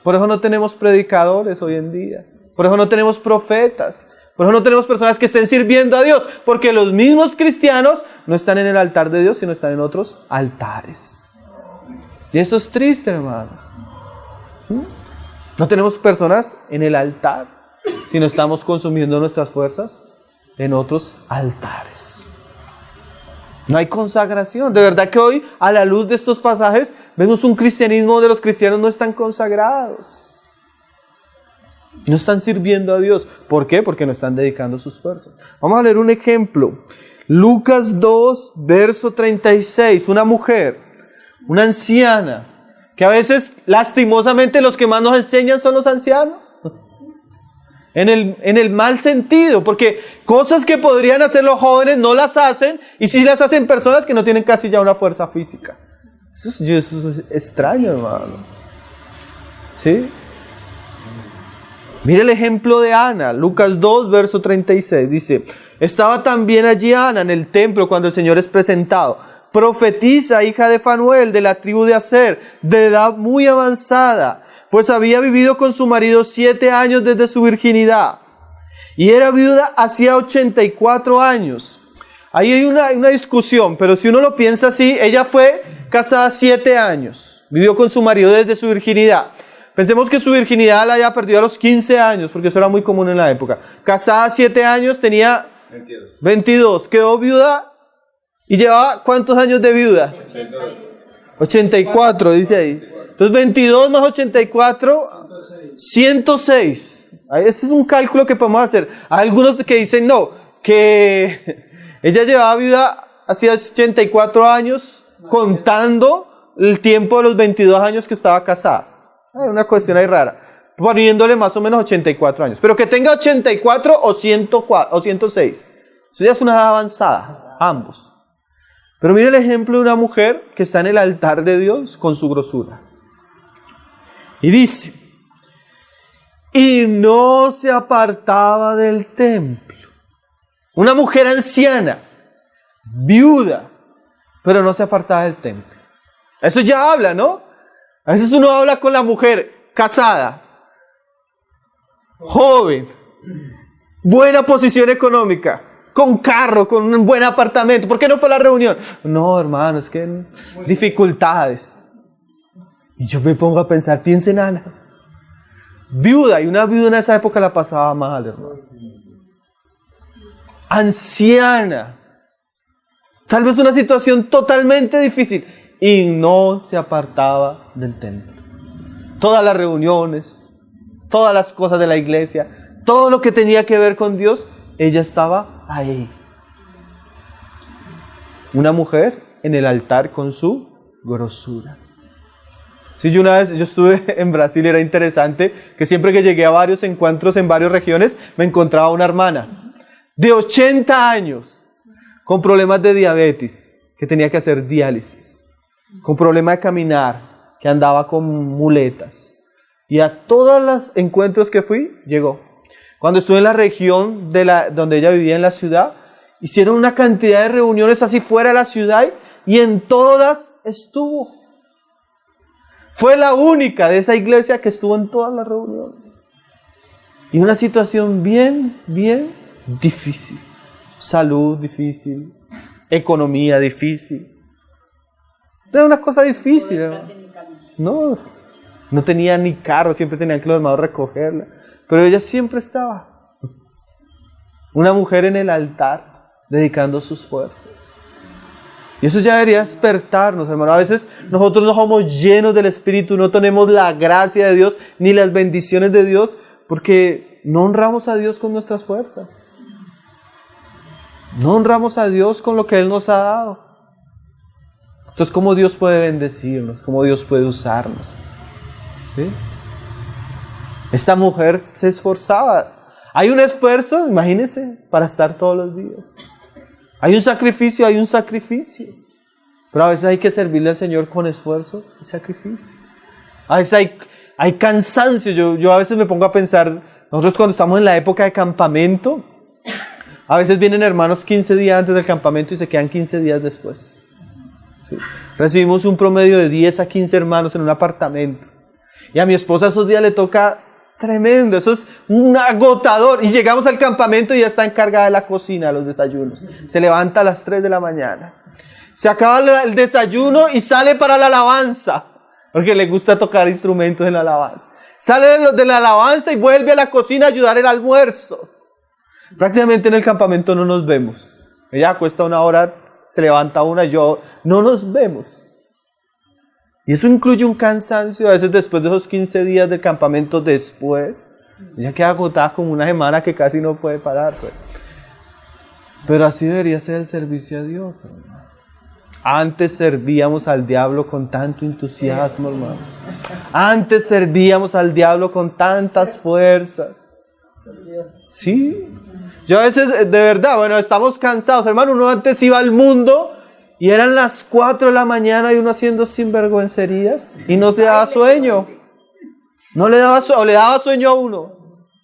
Por eso no tenemos predicadores hoy en día. Por eso no tenemos profetas. Por eso no tenemos personas que estén sirviendo a Dios. Porque los mismos cristianos no están en el altar de Dios, sino están en otros altares. Y eso es triste, hermanos. No tenemos personas en el altar, sino estamos consumiendo nuestras fuerzas en otros altares. No hay consagración. De verdad que hoy, a la luz de estos pasajes, vemos un cristianismo donde los cristianos no están consagrados. No están sirviendo a Dios. ¿Por qué? Porque no están dedicando sus fuerzas. Vamos a leer un ejemplo. Lucas 2, verso 36. Una mujer, una anciana, que a veces, lastimosamente, los que más nos enseñan son los ancianos. En el mal sentido, porque cosas que podrían hacer los jóvenes no las hacen, y sí las hacen personas que no tienen casi ya una fuerza física. Eso es extraño, hermano. ¿Sí? Mire el ejemplo de Ana, Lucas 2, verso 36, dice: estaba también allí Ana en el templo cuando el Señor es presentado. Profetisa, hija de Fanuel, de la tribu de Aser, de edad muy avanzada, pues había vivido con su marido 7 años desde su virginidad, y era viuda hacía 84 años. Ahí hay una discusión, pero si uno lo piensa así, ella fue casada 7 años, vivió con su marido desde su virginidad. Pensemos que su virginidad la había perdido a los 15 años, porque eso era muy común en la época. Casada 7 años, tenía 22, quedó viuda. ¿Y llevaba cuántos años de viuda? 84, dice ahí. Entonces 22 más 84, 106. Ese es un cálculo que podemos hacer. Hay algunos que dicen no, que ella llevaba viuda hacía 84 años, contando el tiempo de los 22 años que estaba casada. Hay una cuestión ahí rara, poniéndole más o menos 84 años. Pero que tenga 84 o 106. Eso ya es una edad avanzada, ambos. Pero mire el ejemplo de una mujer que está en el altar de Dios con su grosura. Y dice: y no se apartaba del templo. Una mujer anciana, viuda, pero no se apartaba del templo. Eso ya habla, ¿no? A veces uno habla con la mujer casada, joven, buena posición económica, con carro, con un buen apartamento. ¿Por qué no fue a la reunión? No, hermano, es que dificultades. Y yo me pongo a pensar, piensa en Ana. Viuda, y una viuda en esa época la pasaba mal, hermano. Anciana. Tal vez una situación totalmente difícil. Y no se apartaba del templo. Todas las reuniones, todas las cosas de la iglesia, todo lo que tenía que ver con Dios, ella estaba ahí. Una mujer en el altar con su grosura. Sí, yo estuve en Brasil, era interesante que siempre que llegué a varios encuentros en varias regiones, me encontraba una hermana de 80 años con problemas de diabetes, que tenía que hacer diálisis, con problemas de caminar, que andaba con muletas. Y a todos los encuentros que fui, llegó. Cuando estuve en la región donde ella vivía en la ciudad, hicieron una cantidad de reuniones así fuera de la ciudad y en todas estuvo. Fue la única de esa iglesia que estuvo en todas las reuniones. Y una situación bien difícil. Salud difícil, economía difícil. Era una cosa difícil, hermano. No tenía ni carro, siempre tenían que los hermanos recogerla. Pero ella siempre estaba. Una mujer en el altar, dedicando sus fuerzas. Y eso ya debería despertarnos, hermano. A veces nosotros no somos llenos del Espíritu, no tenemos la gracia de Dios, ni las bendiciones de Dios, porque no honramos a Dios con nuestras fuerzas. No honramos a Dios con lo que Él nos ha dado. Entonces, ¿cómo Dios puede bendecirnos? ¿Cómo Dios puede usarnos? ¿Sí? Esta mujer se esforzaba. Hay un esfuerzo, imagínense, para estar todos los días. Hay un sacrificio. Pero a veces hay que servirle al Señor con esfuerzo y sacrificio. A veces hay cansancio. Yo a veces me pongo a pensar, nosotros cuando estamos en la época de campamento, a veces vienen hermanos 15 días antes del campamento y se quedan 15 días después. ¿Sí? Recibimos un promedio de 10 a 15 hermanos en un apartamento. Y a mi esposa esos días le toca tremendo, eso es un agotador. Y llegamos al campamento y ya está encargada de la cocina, de los desayunos. Se levanta a las 3 de la mañana. Se acaba el desayuno y sale para la alabanza, porque le gusta tocar instrumentos en la alabanza. Sale de la alabanza y vuelve a la cocina a ayudar el almuerzo. Prácticamente en el campamento no nos vemos. Ella acuesta 1 hora, se levanta 1, yo no nos vemos. Y eso incluye un cansancio. A veces después de esos 15 días del campamento después, ella queda agotada como una semana que casi no puede pararse. Pero así debería ser el servicio a Dios, hermano. Antes servíamos al diablo con tanto entusiasmo, hermano. Antes servíamos al diablo con tantas fuerzas. Sí. Yo a veces, de verdad, estamos cansados, hermano. Uno antes iba al mundo y eran las 4 de la mañana y uno haciendo sinvergüencerías y no le daba sueño. No le daba sueño, o le daba sueño a uno.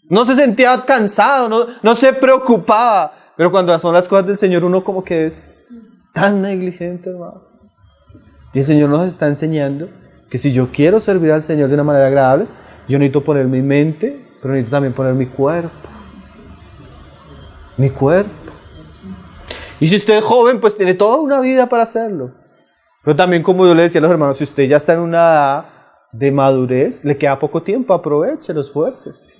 No se sentía cansado, no se preocupaba. Pero cuando son las cosas del Señor, uno como que es tan negligente, hermano. Y el Señor nos está enseñando que si yo quiero servir al Señor de una manera agradable, yo necesito poner mi mente, pero necesito también poner mi cuerpo. Mi cuerpo. Y si usted es joven, pues tiene toda una vida para hacerlo. Pero también, como yo le decía a los hermanos, si usted ya está en una edad de madurez, le queda poco tiempo, aproveche, esfuerces.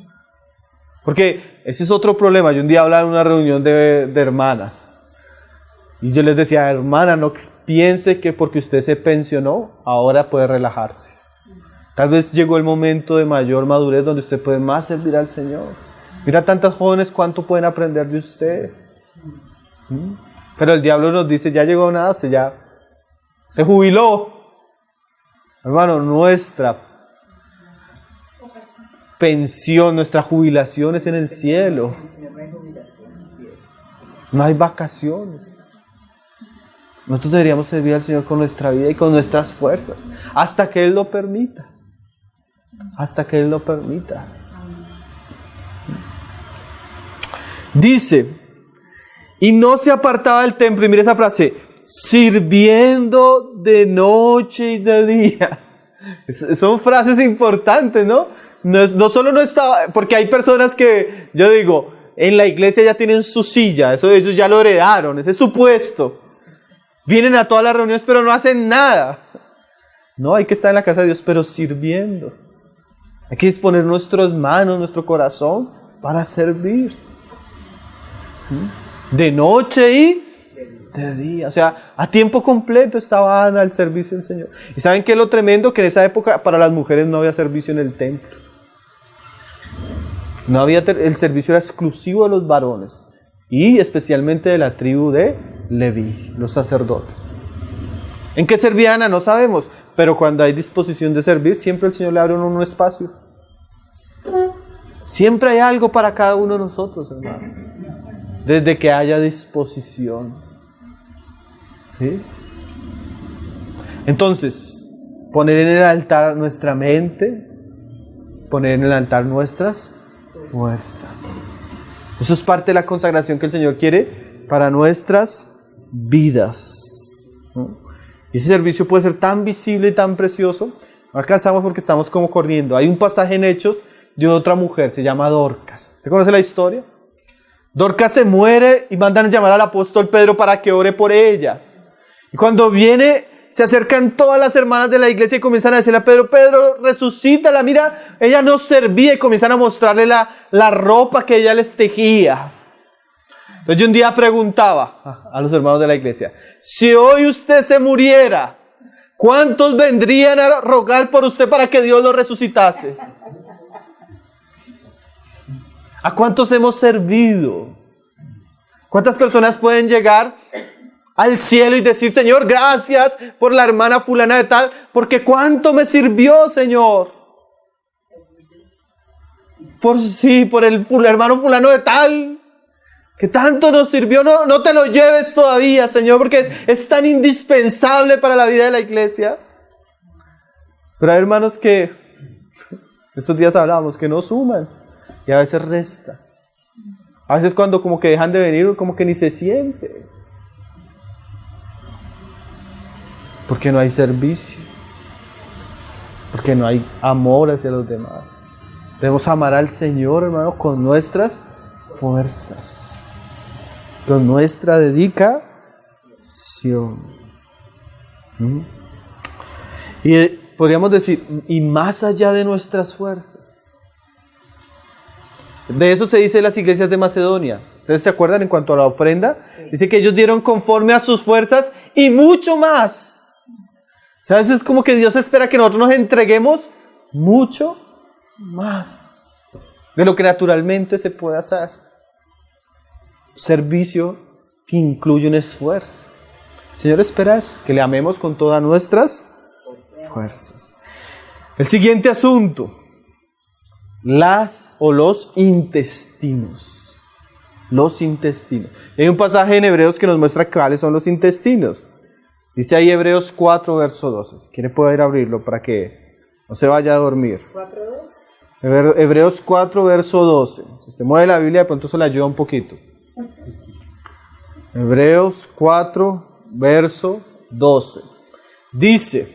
Porque ese es otro problema. Yo un día hablaba en una reunión de hermanas. Y yo les decía, hermana, no piense que porque usted se pensionó, ahora puede relajarse. Tal vez llegó el momento de mayor madurez donde usted puede más servir al Señor. Mira tantas jóvenes cuánto pueden aprender de usted. Pero el diablo nos dice, ya llegó nada, usted ya se jubiló. Hermano, nuestra pensión, nuestra jubilación es en el cielo. No hay vacaciones. Nosotros deberíamos servir al Señor con nuestra vida y con nuestras fuerzas, hasta que Él lo permita. Hasta que Él lo permita. Dice, y no se apartaba del templo, y mire esa frase, sirviendo de noche y de día. Son frases importantes, ¿no? No solo no estaba, porque hay personas que, yo digo, en la iglesia ya tienen su silla, eso ellos ya lo heredaron, ese es su puesto. Vienen a todas las reuniones, pero no hacen nada. No, hay que estar en la casa de Dios, pero sirviendo. Hay que disponer nuestras manos, nuestro corazón, para servir. De noche y de día. O sea, a tiempo completo estaban al servicio del Señor. ¿Y saben qué es lo tremendo? Que en esa época para las mujeres no había servicio en el templo. No había, el servicio era exclusivo de los varones. Y especialmente de la tribu de Leví, los sacerdotes. ¿En qué servía Ana? No sabemos, pero cuando hay disposición de servir, siempre el Señor le abre un espacio. Siempre hay algo para cada uno de nosotros, hermano. Desde que haya disposición. ¿Sí? Entonces, poner en el altar nuestra mente, poner en el altar nuestras fuerzas. Eso es parte de la consagración que el Señor quiere para nuestras vidas. ¿No? Y ese servicio puede ser tan visible y tan precioso. No alcanzamos porque estamos como corriendo. Hay un pasaje en Hechos de otra mujer, se llama Dorcas. ¿Usted conoce la historia? Dorcas se muere y mandan a llamar al apóstol Pedro para que ore por ella. Y cuando viene, se acercan todas las hermanas de la iglesia y comienzan a decirle a Pedro, Pedro, resucítala, mira, ella nos servía, y comienzan a mostrarle la ropa que ella les tejía. Entonces yo un día preguntaba a los hermanos de la iglesia, si hoy usted se muriera, ¿cuántos vendrían a rogar por usted para que Dios lo resucitase? ¿A cuántos hemos servido? ¿Cuántas personas pueden llegar al cielo y decir, Señor, gracias por la hermana fulana de tal, porque cuánto me sirvió, Señor? Por el hermano fulano de tal, que tanto nos sirvió, no te lo lleves todavía, Señor, porque es tan indispensable para la vida de la iglesia. Pero hay hermanos que, estos días hablábamos, que no suman. Y a veces resta. A veces cuando como que dejan de venir, como que ni se siente. Porque no hay servicio. Porque no hay amor hacia los demás. Debemos amar al Señor, hermano, con nuestras fuerzas. Con nuestra dedicación. Y podríamos decir, y más allá de nuestras fuerzas. De eso se dice en las iglesias de Macedonia. ¿Ustedes se acuerdan en cuanto a la ofrenda? Dice que ellos dieron conforme a sus fuerzas y mucho más. ¿Sabes? Es como que Dios espera que nosotros nos entreguemos mucho más de lo que naturalmente se puede hacer. Servicio que incluye un esfuerzo. El Señor espera eso, que le amemos con todas nuestras fuerzas. El siguiente asunto. Los intestinos. Los intestinos. Hay un pasaje en Hebreos que nos muestra cuáles son los intestinos. Dice ahí Hebreos 4, verso 12. Si quiere puede ir a abrirlo para que no se vaya a dormir. ¿4:2? Hebreos 4, verso 12. Si usted mueve la Biblia, de pronto se la ayuda un poquito. Hebreos 4, verso 12. Dice,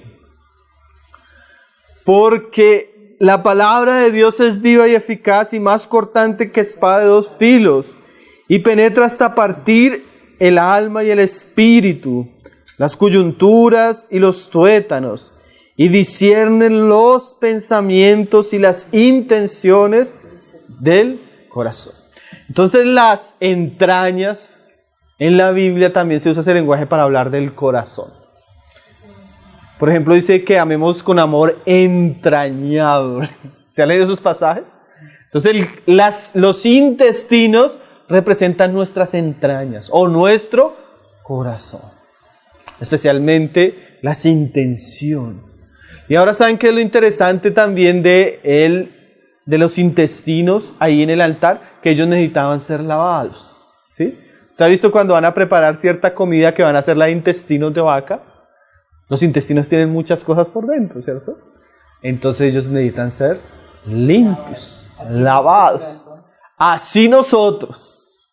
porque la palabra de Dios es viva y eficaz y más cortante que espada de dos filos y penetra hasta partir el alma y el espíritu, las coyunturas y los tuétanos, y discierne los pensamientos y las intenciones del corazón. Entonces las entrañas en la Biblia también se usa ese lenguaje para hablar del corazón. Por ejemplo, dice que amemos con amor entrañable. ¿Se han leído esos pasajes? Entonces, los intestinos representan nuestras entrañas o nuestro corazón. Especialmente las intenciones. Y ahora saben qué es lo interesante también de los intestinos ahí en el altar, que ellos necesitaban ser lavados. ¿Sí? ¿Usted ha visto cuando van a preparar cierta comida que van a hacer la de intestinos de vaca? Los intestinos tienen muchas cosas por dentro, ¿cierto? Entonces ellos necesitan ser limpios, lavados. Así nosotros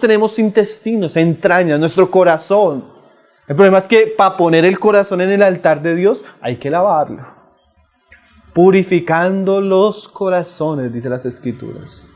tenemos intestinos, entrañas, nuestro corazón. El problema es que para poner el corazón en el altar de Dios hay que lavarlo. Purificando los corazones, dice las Escrituras.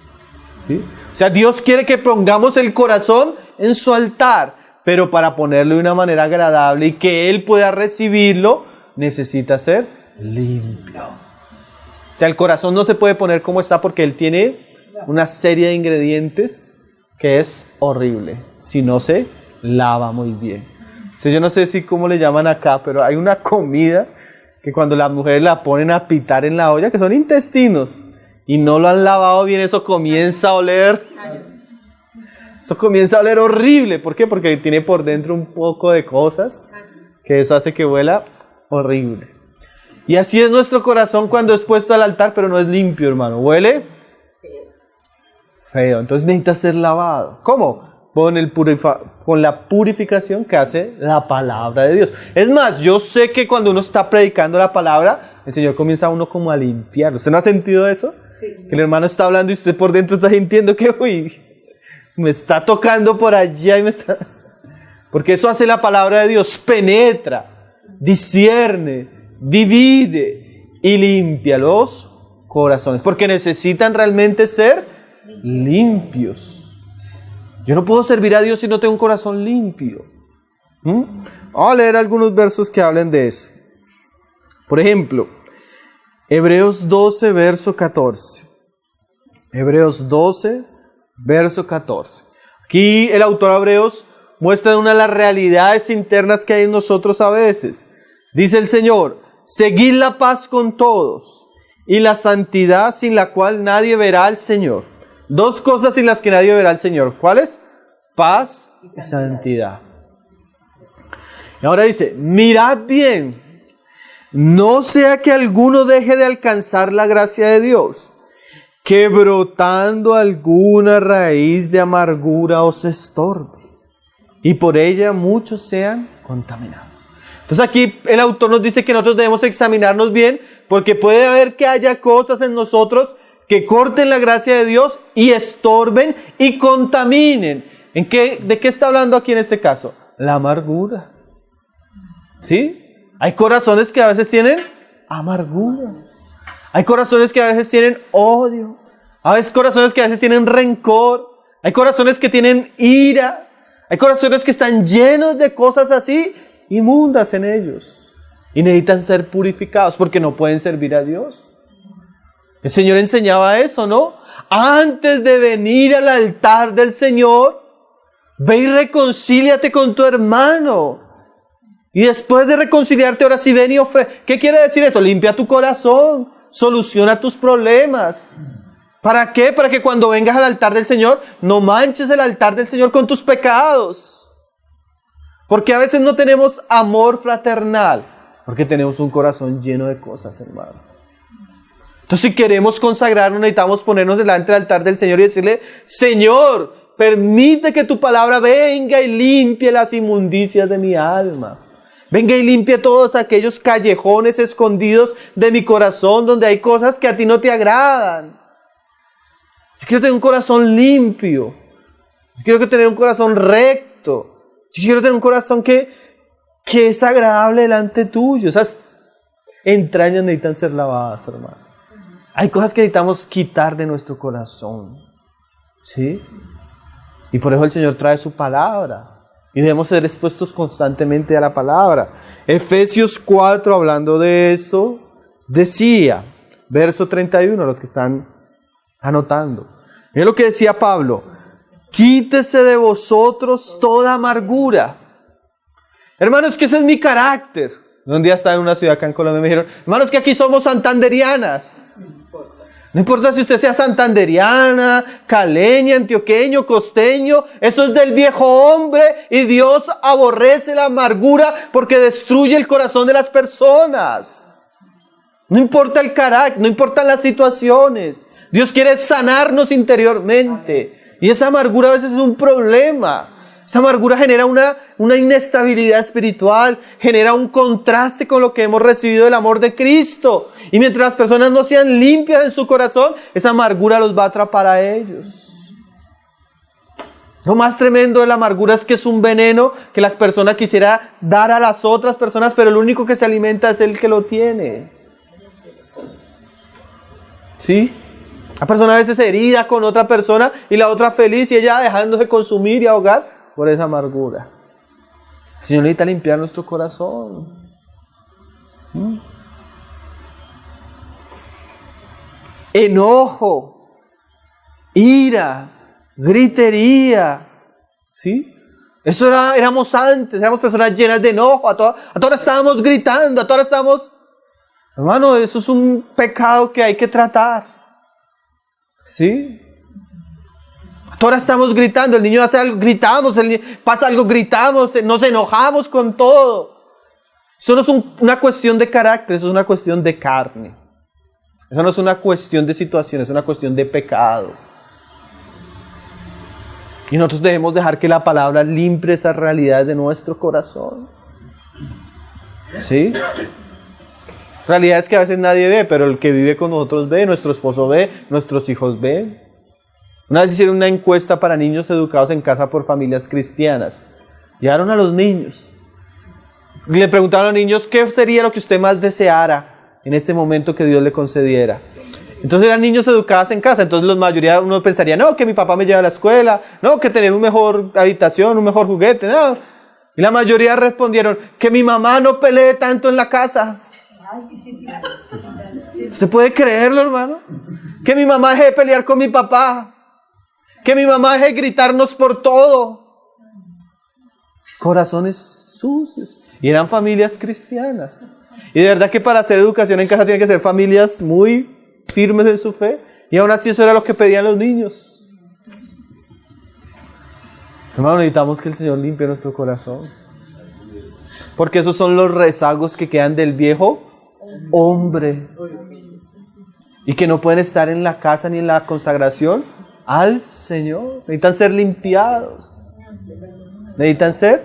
¿Sí? O sea, Dios quiere que pongamos el corazón en su altar. Pero para ponerlo de una manera agradable y que Él pueda recibirlo, necesita ser limpio. O sea, el corazón no se puede poner como está porque Él tiene una serie de ingredientes que es horrible si no se lava muy bien. O sea, yo no sé si cómo le llaman acá, pero hay una comida que cuando las mujeres la ponen a pitar en la olla, que son intestinos, y no lo han lavado bien, eso comienza a oler... Eso comienza a oler horrible. ¿Por qué? Porque tiene por dentro un poco de cosas que eso hace que huela horrible. Y así es nuestro corazón cuando es puesto al altar, pero no es limpio, hermano. Huele feo. Entonces necesita ser lavado. ¿Cómo? Con la purificación que hace la palabra de Dios. Es más, yo sé que cuando uno está predicando la palabra, el Señor comienza a uno como a limpiarlo. ¿Usted no ha sentido eso? Sí. Que el hermano está hablando y usted por dentro está sintiendo que, uy, me está tocando por allá y me está... Porque eso hace la palabra de Dios. Penetra, discierne, divide y limpia los corazones, porque necesitan realmente ser limpios. Yo no puedo servir a Dios si no tengo un corazón limpio. Vamos a leer algunos versos que hablen de eso. Por ejemplo, Hebreos 12, verso 14. Hebreos 12, verso 14. Aquí el autor de Hebreos muestra una de las realidades internas que hay en nosotros a veces. Dice el Señor: seguid la paz con todos y la santidad, sin la cual nadie verá al Señor. Dos cosas sin las que nadie verá al Señor. ¿Cuáles? Paz y santidad. Y ahora dice: mirad bien, no sea que alguno deje de alcanzar la gracia de Dios, que brotando alguna raíz de amargura os estorbe, y por ella muchos sean contaminados. Entonces aquí el autor nos dice que nosotros debemos examinarnos bien, porque puede haber que haya cosas en nosotros que corten la gracia de Dios y estorben y contaminen. ¿De qué está hablando aquí en este caso? La amargura. ¿Sí? Hay corazones que a veces tienen amargura. Hay corazones que a veces tienen odio. Hay corazones que a veces tienen rencor. Hay corazones que tienen ira. Hay corazones que están llenos de cosas así, inmundas en ellos. Y necesitan ser purificados porque no pueden servir a Dios. El Señor enseñaba eso, ¿no? Antes de venir al altar del Señor, ve y reconcíliate con tu hermano. Y después de reconciliarte, ahora sí ven y ofrece. ¿Qué quiere decir eso? Limpia tu corazón. Soluciona tus problemas. ¿Para qué? Para que cuando vengas al altar del Señor, no manches el altar del Señor con tus pecados. Porque a veces no tenemos amor fraternal. Porque tenemos un corazón lleno de cosas, hermano. Entonces, si queremos consagrarnos, necesitamos ponernos delante del altar del Señor y decirle: Señor, permite que tu palabra venga y limpie las inmundicias de mi alma. Venga y limpie todos aquellos callejones escondidos de mi corazón donde hay cosas que a ti no te agradan. Yo quiero tener un corazón limpio. Yo quiero tener un corazón recto. Yo quiero tener un corazón que es agradable delante tuyo. Esas entrañas necesitan ser lavadas, hermano. Hay cosas que necesitamos quitar de nuestro corazón. ¿Sí? Y por eso el Señor trae su palabra. Y debemos ser expuestos constantemente a la palabra. Efesios 4, hablando de eso, decía, verso 31, los que están anotando. Es lo que decía Pablo: quítese de vosotros toda amargura. Hermanos, que ese es mi carácter. Un día estaba en una ciudad acá en Colombia y me dijeron: hermanos, que aquí somos santanderianas. No importa si usted sea santanderiana, caleña, antioqueño, costeño, eso es del viejo hombre, y Dios aborrece la amargura porque destruye el corazón de las personas. No importa el carácter, no importan las situaciones. Dios quiere sanarnos interiormente. Y esa amargura a veces es un problema. Esa amargura genera una inestabilidad espiritual, genera un contraste con lo que hemos recibido del amor de Cristo. Y mientras las personas no sean limpias en su corazón, esa amargura los va a atrapar a ellos. Lo más tremendo de la amargura es que es un veneno que la persona quisiera dar a las otras personas, pero el único que se alimenta es el que lo tiene. ¿Sí? La persona a veces herida con otra persona y la otra feliz, y ella dejándose consumir y ahogar por esa amargura. El Señor necesita limpiar nuestro corazón. Enojo, ira, gritería. ¿Sí? Eso éramos antes, éramos personas llenas de enojo. A todas horas estábamos gritando, a todas horas estábamos... Hermano, eso es un pecado que hay que tratar. ¿Sí? Ahora estamos gritando, el niño hace algo, gritamos, pasa algo, gritamos, nos enojamos con todo. Eso no es una cuestión de carácter, eso es una cuestión de carne. Eso no es una cuestión de situación, es una cuestión de pecado. Y nosotros debemos dejar que la palabra limpie esas realidades de nuestro corazón. ¿Sí? Realidades que a veces nadie ve, pero el que vive con nosotros ve, nuestro esposo ve, nuestros hijos ven. Una vez hicieron una encuesta para niños educados en casa por familias cristianas. Llegaron a los niños. Y le preguntaron a los niños qué sería lo que usted más deseara en este momento que Dios le concediera. Entonces eran niños educados en casa. Entonces la mayoría uno pensaría, no, que mi papá me lleva a la escuela, no, que tener una mejor habitación, un mejor juguete, no. Y la mayoría respondieron, que mi mamá no pelee tanto en la casa. ¿Usted puede creerlo, hermano? Que mi mamá deje de pelear con mi papá. Que mi mamá deje de gritarnos por todo. Corazones sucios. Y eran familias cristianas. Y de verdad que para hacer educación en casa tienen que ser familias muy firmes en su fe. Y aún así eso era lo que pedían los niños. Hermano, necesitamos que el Señor limpie nuestro corazón. Porque esos son los rezagos que quedan del viejo hombre. Y que no pueden estar en la casa ni en la consagración al Señor. Necesitan ser limpiados. Necesitan ser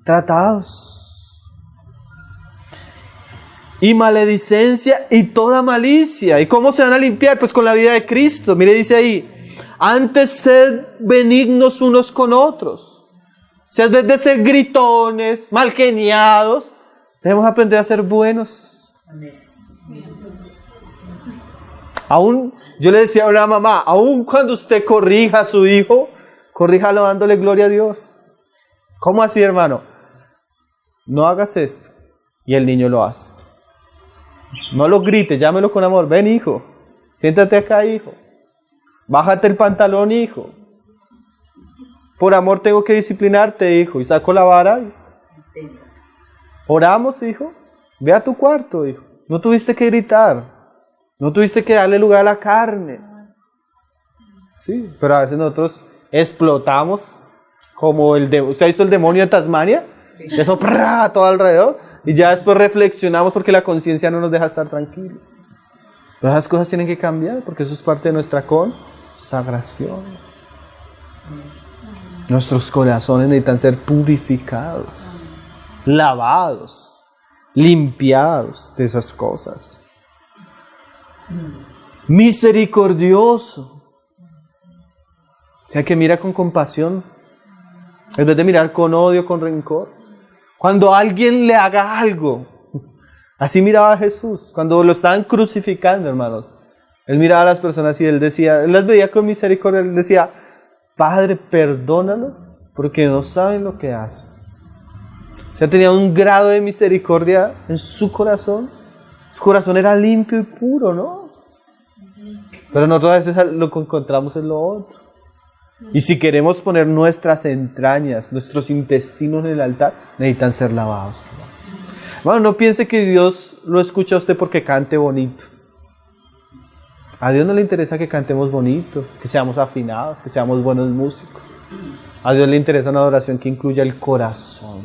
tratados. Y maledicencia y toda malicia. ¿Y cómo se van a limpiar? Pues con la vida de Cristo. Mire, dice ahí, antes sed benignos unos con otros. Si en vez de ser gritones, malgeniados, debemos aprender a ser buenos. Aún, yo le decía a una mamá, aún cuando usted corrija a su hijo, corríjalo dándole gloria a Dios. ¿Cómo así, hermano? No hagas esto. Y el niño lo hace. No lo grites, llámelo con amor. Ven, hijo. Siéntate acá, hijo. Bájate el pantalón, hijo. Por amor tengo que disciplinarte, hijo. Y saco la vara. Oramos, hijo. Ve a tu cuarto, hijo. No tuviste que gritar. No tuviste que darle lugar a la carne. Sí, pero a veces nosotros explotamos como el demonio. ¿Usted ha visto el demonio de Tasmania? Eso todo alrededor. Y ya después reflexionamos porque la conciencia no nos deja estar tranquilos. Pero esas cosas tienen que cambiar porque eso es parte de nuestra consagración. Nuestros corazones necesitan ser purificados, lavados, limpiados de esas cosas. Misericordioso. O sea, que mira con compasión en vez de mirar con odio, con rencor. Cuando alguien le haga algo, así miraba a Jesús, cuando lo estaban crucificando, hermanos. Él miraba a las personas y él las veía con misericordia, él decía, Padre, perdónalo, porque no saben lo que hacen. O sea, tenía un grado de misericordia en su corazón. Su corazón era limpio y puro, ¿no? Pero nosotros a veces lo que encontramos en lo otro. Y si queremos poner nuestras entrañas, nuestros intestinos en el altar, necesitan ser lavados. Bueno, no piense que Dios lo escucha a usted porque cante bonito. A Dios no le interesa que cantemos bonito, que seamos afinados, que seamos buenos músicos. A Dios le interesa una adoración que incluya el corazón.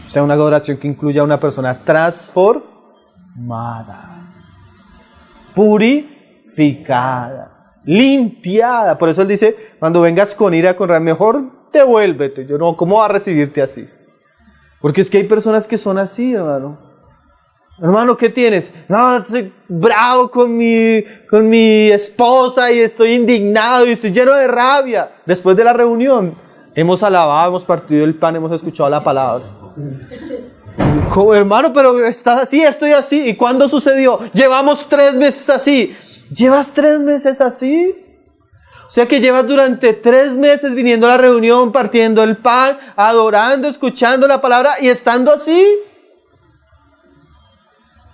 O sea, una adoración que incluya a una persona transformada, purificada, limpiada. Por eso él dice, cuando vengas con ira, con rabia, mejor devuélvete. Yo no, ¿cómo va a recibirte así? Porque es que hay personas que son así, hermano. Hermano, ¿qué tienes? No, estoy bravo con mi esposa y estoy indignado y estoy lleno de rabia. Después de la reunión, hemos alabado, hemos partido el pan, hemos escuchado la palabra. ¿Cómo, hermano? Pero estás así, estoy así. ¿Y cuándo sucedió? Llevamos 3 meses así. ¿Llevas 3 meses así? O sea que llevas durante 3 meses viniendo a la reunión, partiendo el pan, adorando, escuchando la palabra y estando así.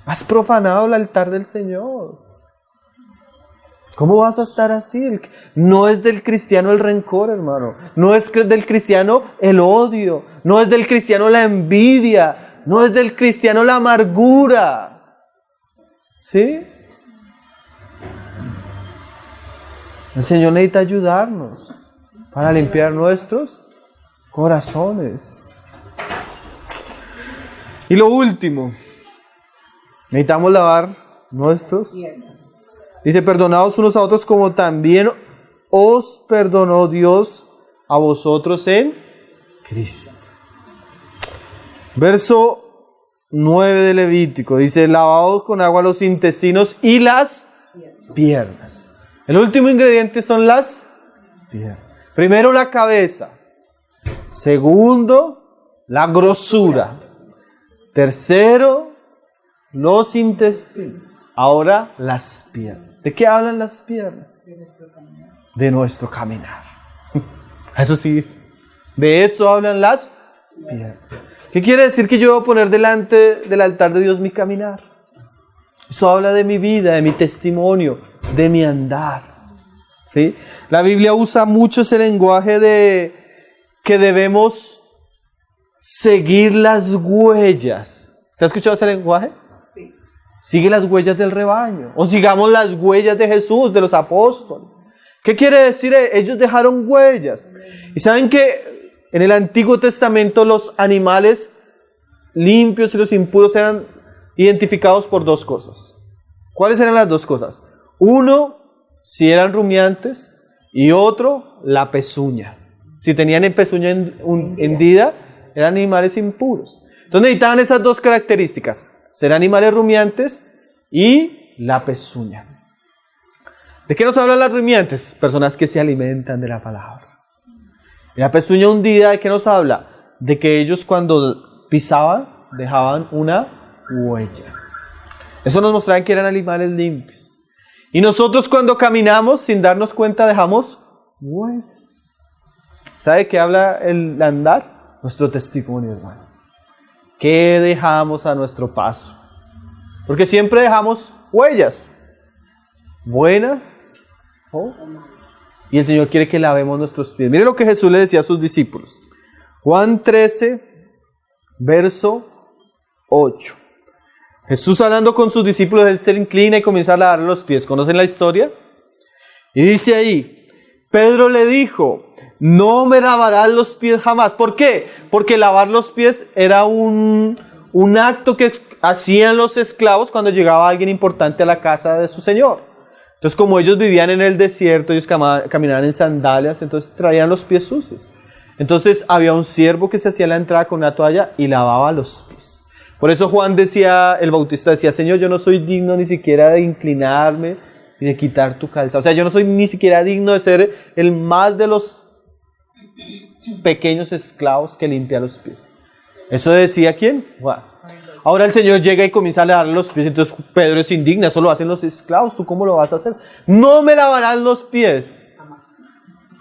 Has profanado el altar del Señor. ¿Cómo vas a estar así? No es del cristiano el rencor, hermano. No es del cristiano el odio. No es del cristiano la envidia. No es del cristiano la amargura. ¿Sí? El Señor necesita ayudarnos para limpiar nuestros corazones. Y lo último, necesitamos lavar nuestros. Dice, perdonaos unos a otros como también os perdonó Dios a vosotros en Cristo. Verso 9 de Levítico, dice, lavaos con agua los intestinos y las piernas. El último ingrediente son las piernas. Primero la cabeza. Segundo, la grosura. Tercero, los intestinos. ahora las piernas. ¿De qué hablan las piernas? De nuestro caminar. Eso sí, de eso hablan las piernas. ¿Qué quiere decir que yo voy a poner delante del altar de Dios mi caminar? Eso habla de mi vida, de mi testimonio, de mi andar. ¿Sí? La Biblia usa mucho ese lenguaje de que debemos seguir las huellas. ¿Usted ha escuchado ese lenguaje? Sí. Sigue las huellas del rebaño. O sigamos las huellas de Jesús, de los apóstoles. ¿Qué quiere decir? Ellos dejaron huellas. Y saben que en el Antiguo Testamento los animales limpios y los impuros eran identificados por dos cosas. ¿Cuáles eran las dos cosas? Uno, si eran rumiantes, y otro, la pezuña. Si tenían pezuña hendida, eran animales impuros. Entonces necesitaban esas dos características, ser animales rumiantes y la pezuña. ¿De qué nos hablan las rumiantes? Personas que se alimentan de la palabra. Y la pezuña hundida, ¿de qué nos habla? De que ellos cuando pisaban, dejaban una huella. Eso nos mostraba que eran animales limpios. Y nosotros cuando caminamos, sin darnos cuenta, dejamos huellas. ¿Sabe qué habla el andar? Nuestro testimonio, hermano. ¿Qué dejamos a nuestro paso? Porque siempre dejamos huellas. Buenas. ¿Oh? Y el Señor quiere que lavemos nuestros pies. Mire lo que Jesús le decía a sus discípulos. Juan 13, verso 8. Jesús hablando con sus discípulos, Él se inclina y comienza a lavar los pies. ¿Conocen la historia? Y dice ahí, Pedro le dijo, no me lavarás los pies jamás. ¿Por qué? Porque lavar los pies era un acto que hacían los esclavos cuando llegaba alguien importante a la casa de su señor. Entonces, como ellos vivían en el desierto, ellos caminaban en sandalias, entonces traían los pies sucios. Entonces, había un siervo que se hacía la entrada con una toalla y lavaba los pies. Por eso Juan decía, el Bautista decía, Señor, yo no soy digno ni siquiera de inclinarme y de quitar tu calzado. O sea, yo no soy ni siquiera digno de ser el más de los pequeños esclavos que limpia los pies. ¿Eso decía quién? Juan. Ahora el Señor llega y comienza a lavar los pies, entonces Pedro es indigna, eso lo hacen los esclavos, ¿tú cómo lo vas a hacer? No me lavarás los pies.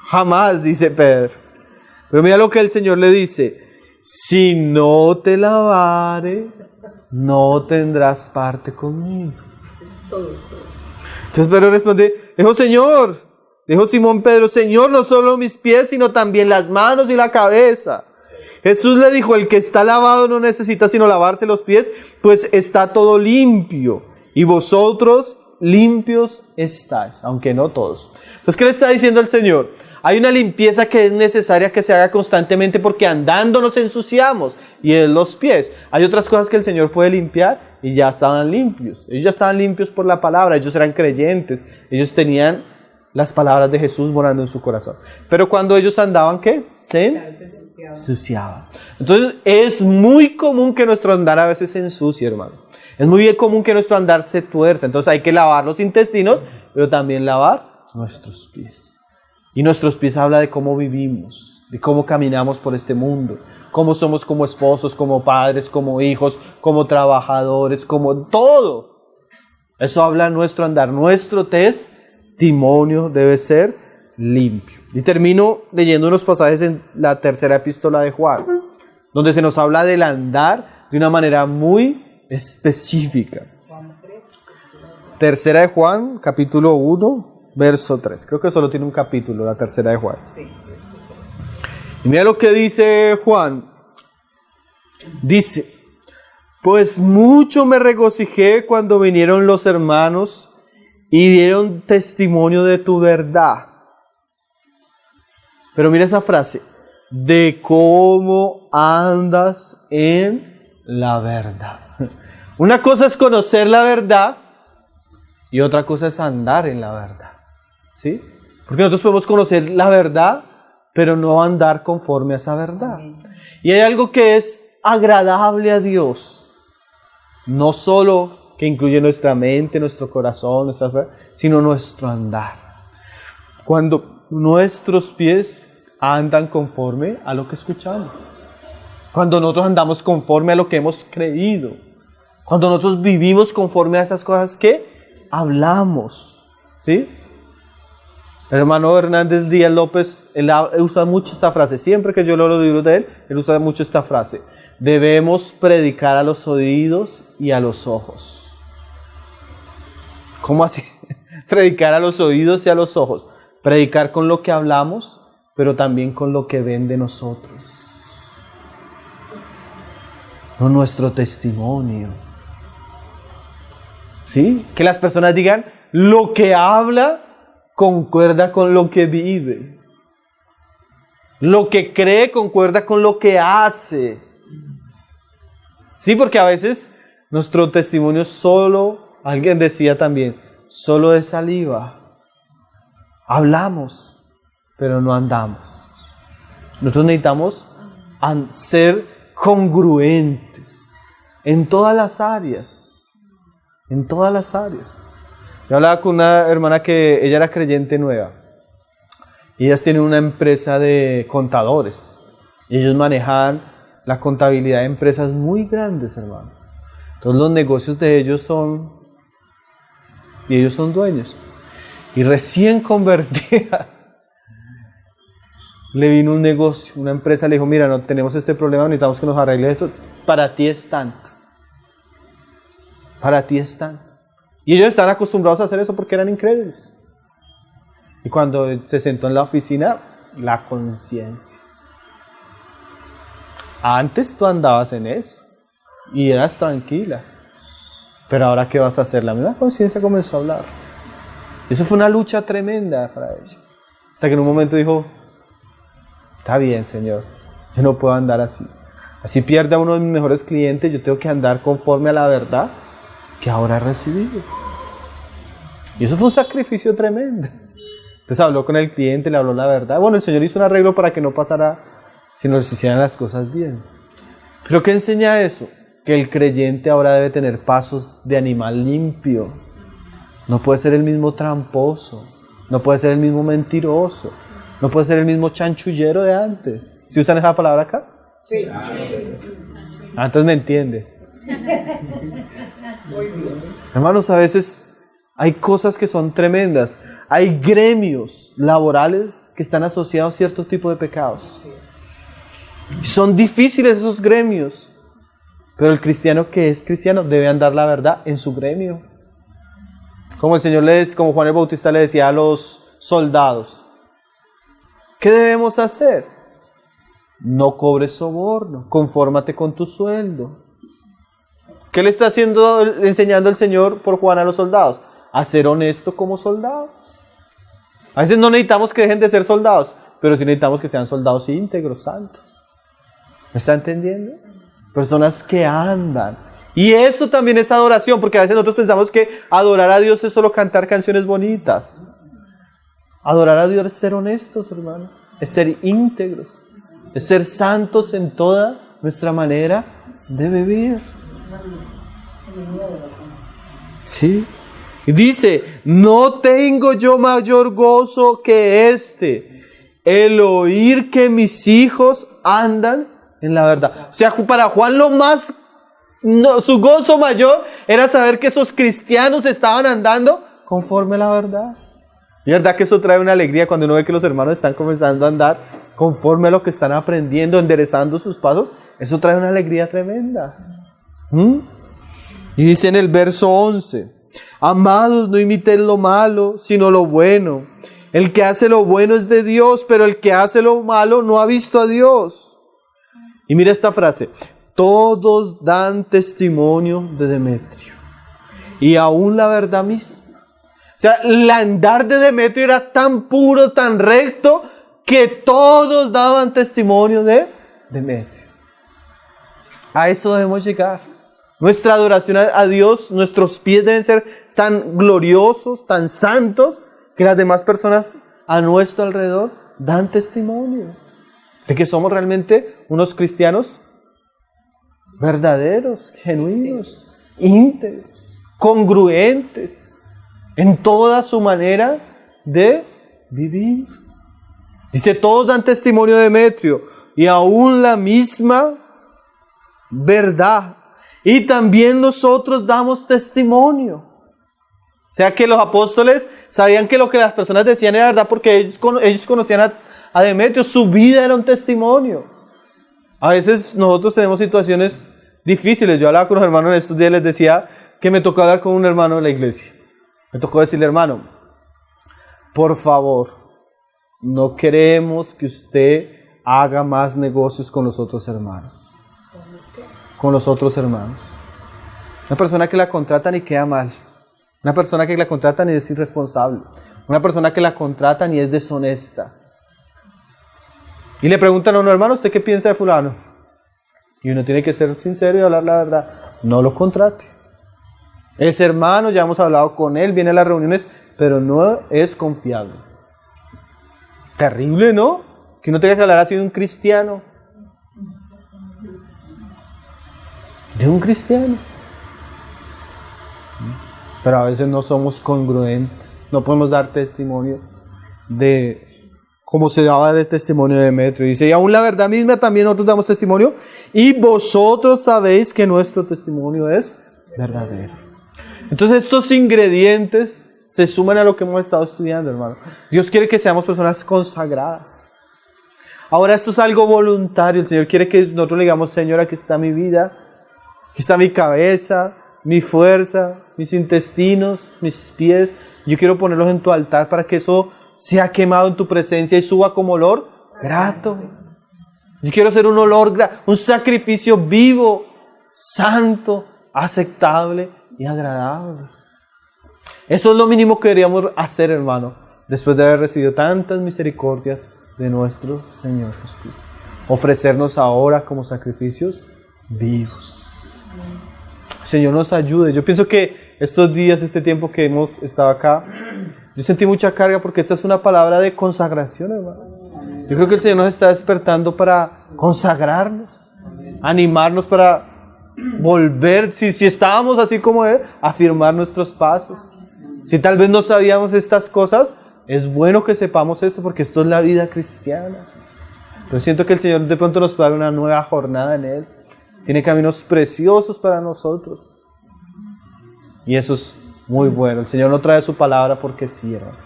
Jamás, dice Pedro. Pero mira lo que el Señor le dice. Si no te lavare, no tendrás parte conmigo. Entonces Pedro responde, dijo Simón Pedro, Señor, no solo mis pies, sino también las manos y la cabeza. Jesús le dijo, el que está lavado no necesita sino lavarse los pies, pues está todo limpio. Y vosotros limpios estáis, aunque no todos. Entonces, ¿qué le está diciendo el Señor? Hay una limpieza que es necesaria que se haga constantemente porque andando nos ensuciamos y en los pies. Hay otras cosas que el Señor puede limpiar y ya estaban limpios. Ellos ya estaban limpios por la palabra, ellos eran creyentes, ellos tenían las palabras de Jesús morando en su corazón. Pero cuando ellos andaban, ¿qué? Se ensuciaban. Entonces es muy común que nuestro andar a veces se ensucie, hermano. Es muy común que nuestro andar se tuerza. Entonces hay que lavar los intestinos, pero también lavar nuestros pies. Y nuestros pies habla de cómo vivimos, de cómo caminamos por este mundo, cómo somos como esposos, como padres, como hijos, como trabajadores, como todo. Eso habla nuestro andar, nuestro testimonio debe ser limpio. Y termino leyendo unos pasajes en la tercera epístola de Juan, donde se nos habla del andar de una manera muy específica. Tercera de Juan, capítulo 1. Verso 3. Creo que solo tiene un capítulo, la tercera de Juan. Sí. Y mira lo que dice Juan. Dice, pues mucho me regocijé cuando vinieron los hermanos y dieron testimonio de tu verdad. Pero mira esa frase. De cómo andas en la verdad. Una cosa es conocer la verdad y otra cosa es andar en la verdad. ¿Sí? Porque nosotros podemos conocer la verdad, pero no andar conforme a esa verdad. Y hay algo que es agradable a Dios, no solo que incluye nuestra mente, nuestro corazón, nuestra fe, sino nuestro andar. Cuando nuestros pies andan conforme a lo que escuchamos. Cuando nosotros andamos conforme a lo que hemos creído. Cuando nosotros vivimos conforme a esas cosas que hablamos, ¿sí? El hermano Hernández Díaz López, él usa mucho esta frase. Siempre que yo leo los libros de él usa mucho esta frase. Debemos predicar a los oídos y a los ojos. ¿Cómo así? Predicar a los oídos y a los ojos. Predicar con lo que hablamos, pero también con lo que ven de nosotros. Con nuestro testimonio. ¿Sí? Que las personas digan, lo que habla concuerda con lo que vive. Lo que cree concuerda con lo que hace. Sí, porque a veces nuestro testimonio solo, alguien decía también, solo de saliva. Hablamos, pero no andamos. Nosotros necesitamos ser congruentes en todas las áreas. En todas las áreas. Yo hablaba con una hermana que ella era creyente nueva. Y ellas tienen una empresa de contadores. Y ellos manejan la contabilidad de empresas muy grandes, hermano. Entonces los negocios de ellos son... Y ellos son dueños. Y recién convertida, le vino un negocio, una empresa le dijo, mira, no tenemos este problema, necesitamos que nos arregle eso. Para ti es tanto. Para ti es tanto. Y ellos están acostumbrados a hacer eso porque eran incrédulos. Y cuando se sentó en la oficina, la conciencia. Antes tú andabas en eso y eras tranquila. Pero ahora, ¿qué vas a hacer? La misma conciencia comenzó a hablar. Eso fue una lucha tremenda para ella. Hasta que en un momento dijo, está bien, Señor, yo no puedo andar así. Así pierde a uno de mis mejores clientes, yo tengo que andar conforme a la verdad que ahora he recibido. Y eso fue un sacrificio tremendo. Entonces habló con el cliente, le habló la verdad. Bueno, el Señor hizo un arreglo para que no pasara, sino que se hicieran las cosas bien. ¿Pero qué enseña eso? Que el creyente ahora debe tener pasos de animal limpio. No puede ser el mismo tramposo, no puede ser el mismo mentiroso, no puede ser el mismo chanchullero de antes. ¿Sí usan esa palabra acá? Sí. Entonces me entiende. Hermanos, a veces hay cosas que son tremendas. Hay gremios laborales que están asociados a ciertos tipos de pecados. Son difíciles esos gremios. Pero el cristiano que es cristiano debe andar la verdad en su gremio. Como el Señor como Juan el Bautista le decía a los soldados. ¿Qué debemos hacer? No cobres soborno, confórmate con tu sueldo. ¿Qué le está enseñando el Señor por Juan a los soldados? A ser honesto como soldados. A veces no necesitamos que dejen de ser soldados, pero sí necesitamos que sean soldados íntegros, santos. ¿Me está entendiendo? Personas que andan. Y eso también es adoración, porque a veces nosotros pensamos que adorar a Dios es solo cantar canciones bonitas. Adorar a Dios es ser honestos, hermano. Es ser íntegros. Es ser santos en toda nuestra manera de vivir. Sí. Y dice, no tengo yo mayor gozo que el oír que mis hijos andan en la verdad. O sea, para Juan su gozo mayor era saber que esos cristianos estaban andando conforme a la verdad. Y verdad que eso trae una alegría cuando uno ve que los hermanos están comenzando a andar conforme a lo que están aprendiendo, enderezando sus pasos. Eso trae una alegría tremenda. Y dice en el verso 11, amados, no imitéis lo malo, sino lo bueno. El que hace lo bueno es de Dios, pero el que hace lo malo no ha visto a Dios. Y mira esta frase, todos dan testimonio de Demetrio, y aún la verdad misma. O sea, el andar de Demetrio era tan puro, tan recto, que todos daban testimonio de Demetrio. A eso debemos llegar. Nuestra adoración a Dios, nuestros pies deben ser tan gloriosos, tan santos, que las demás personas a nuestro alrededor dan testimonio de que somos realmente unos cristianos verdaderos, genuinos, íntegros, congruentes en toda su manera de vivir. Dice, todos dan testimonio de Demetrio, y aún la misma verdad. Y también nosotros damos testimonio. O sea que los apóstoles sabían que lo que las personas decían era verdad porque ellos conocían a Demetrio. Su vida era un testimonio. A veces nosotros tenemos situaciones difíciles. Yo hablaba con los hermanos en estos días, les decía que me tocó hablar con un hermano de la iglesia. Me tocó decirle, hermano, por favor, no queremos que usted haga más negocios con los otros hermanos. Con los otros hermanos. Una persona que la contratan y queda mal. Una persona que la contratan y es irresponsable. Una persona que la contratan y es deshonesta. Y le preguntan a uno, hermano, ¿usted qué piensa de fulano? Y uno tiene que ser sincero y hablar la verdad. No lo contrate. Es hermano, ya hemos hablado con él, viene a las reuniones, pero no es confiable. Terrible, ¿no? Que uno tenga que hablar así de un cristiano. De un cristiano. Pero a veces no somos congruentes. No podemos dar testimonio de como se daba de testimonio de Demetrio. Dice, y aún la verdad misma también nosotros damos testimonio. Y vosotros sabéis que nuestro testimonio es verdadero. Entonces estos ingredientes se suman a lo que hemos estado estudiando, hermano. Dios quiere que seamos personas consagradas. Ahora esto es algo voluntario. El Señor quiere que nosotros le digamos, Señor, aquí está mi vida. Aquí está mi cabeza, mi fuerza, mis intestinos, mis pies. Yo quiero ponerlos en tu altar para que eso sea quemado en tu presencia y suba como olor grato. Yo quiero ser un olor grato, un sacrificio vivo, santo, aceptable y agradable. Eso es lo mínimo que deberíamos hacer, hermano, después de haber recibido tantas misericordias de nuestro Señor Jesucristo. Ofrecernos ahora como sacrificios vivos. Señor nos ayude. Yo pienso que estos días, este tiempo que hemos estado acá, yo sentí mucha carga porque esta es una palabra de consagración, hermano. Yo creo que el Señor nos está despertando para consagrarnos, animarnos para volver, si estábamos así como Él, afirmar nuestros pasos. Si tal vez no sabíamos estas cosas, es bueno que sepamos esto porque esto es la vida cristiana. Yo siento que el Señor de pronto nos va a dar una nueva jornada en Él. Tiene caminos preciosos para nosotros. Y eso es muy bueno. El Señor no trae su palabra porque sí, hermano.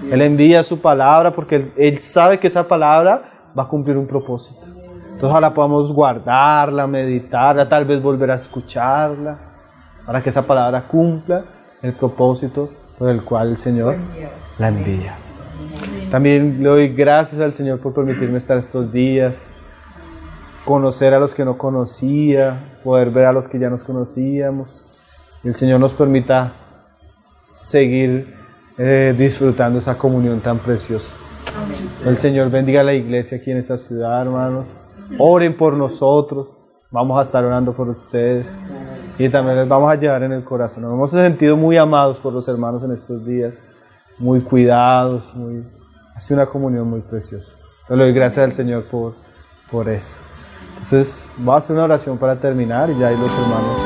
Él envía su palabra porque Él sabe que esa palabra va a cumplir un propósito. Entonces ojalá podamos guardarla, meditarla, tal vez volver a escucharla, para que esa palabra cumpla el propósito por el cual el Señor la envía. También le doy gracias al Señor por permitirme estar estos días, conocer a los que no conocía, poder ver a los que ya nos conocíamos. Y el Señor nos permita seguir disfrutando esa comunión tan preciosa. El Señor bendiga a la iglesia aquí en esta ciudad, hermanos. Oren por nosotros. Vamos a estar orando por ustedes. Y también les vamos a llevar en el corazón. Nos hemos sentido muy amados por los hermanos en estos días. Muy cuidados. Ha sido una comunión muy preciosa. Entonces le doy gracias al Señor por eso. Entonces, voy a hacer una oración para terminar y ya ahí los hermanos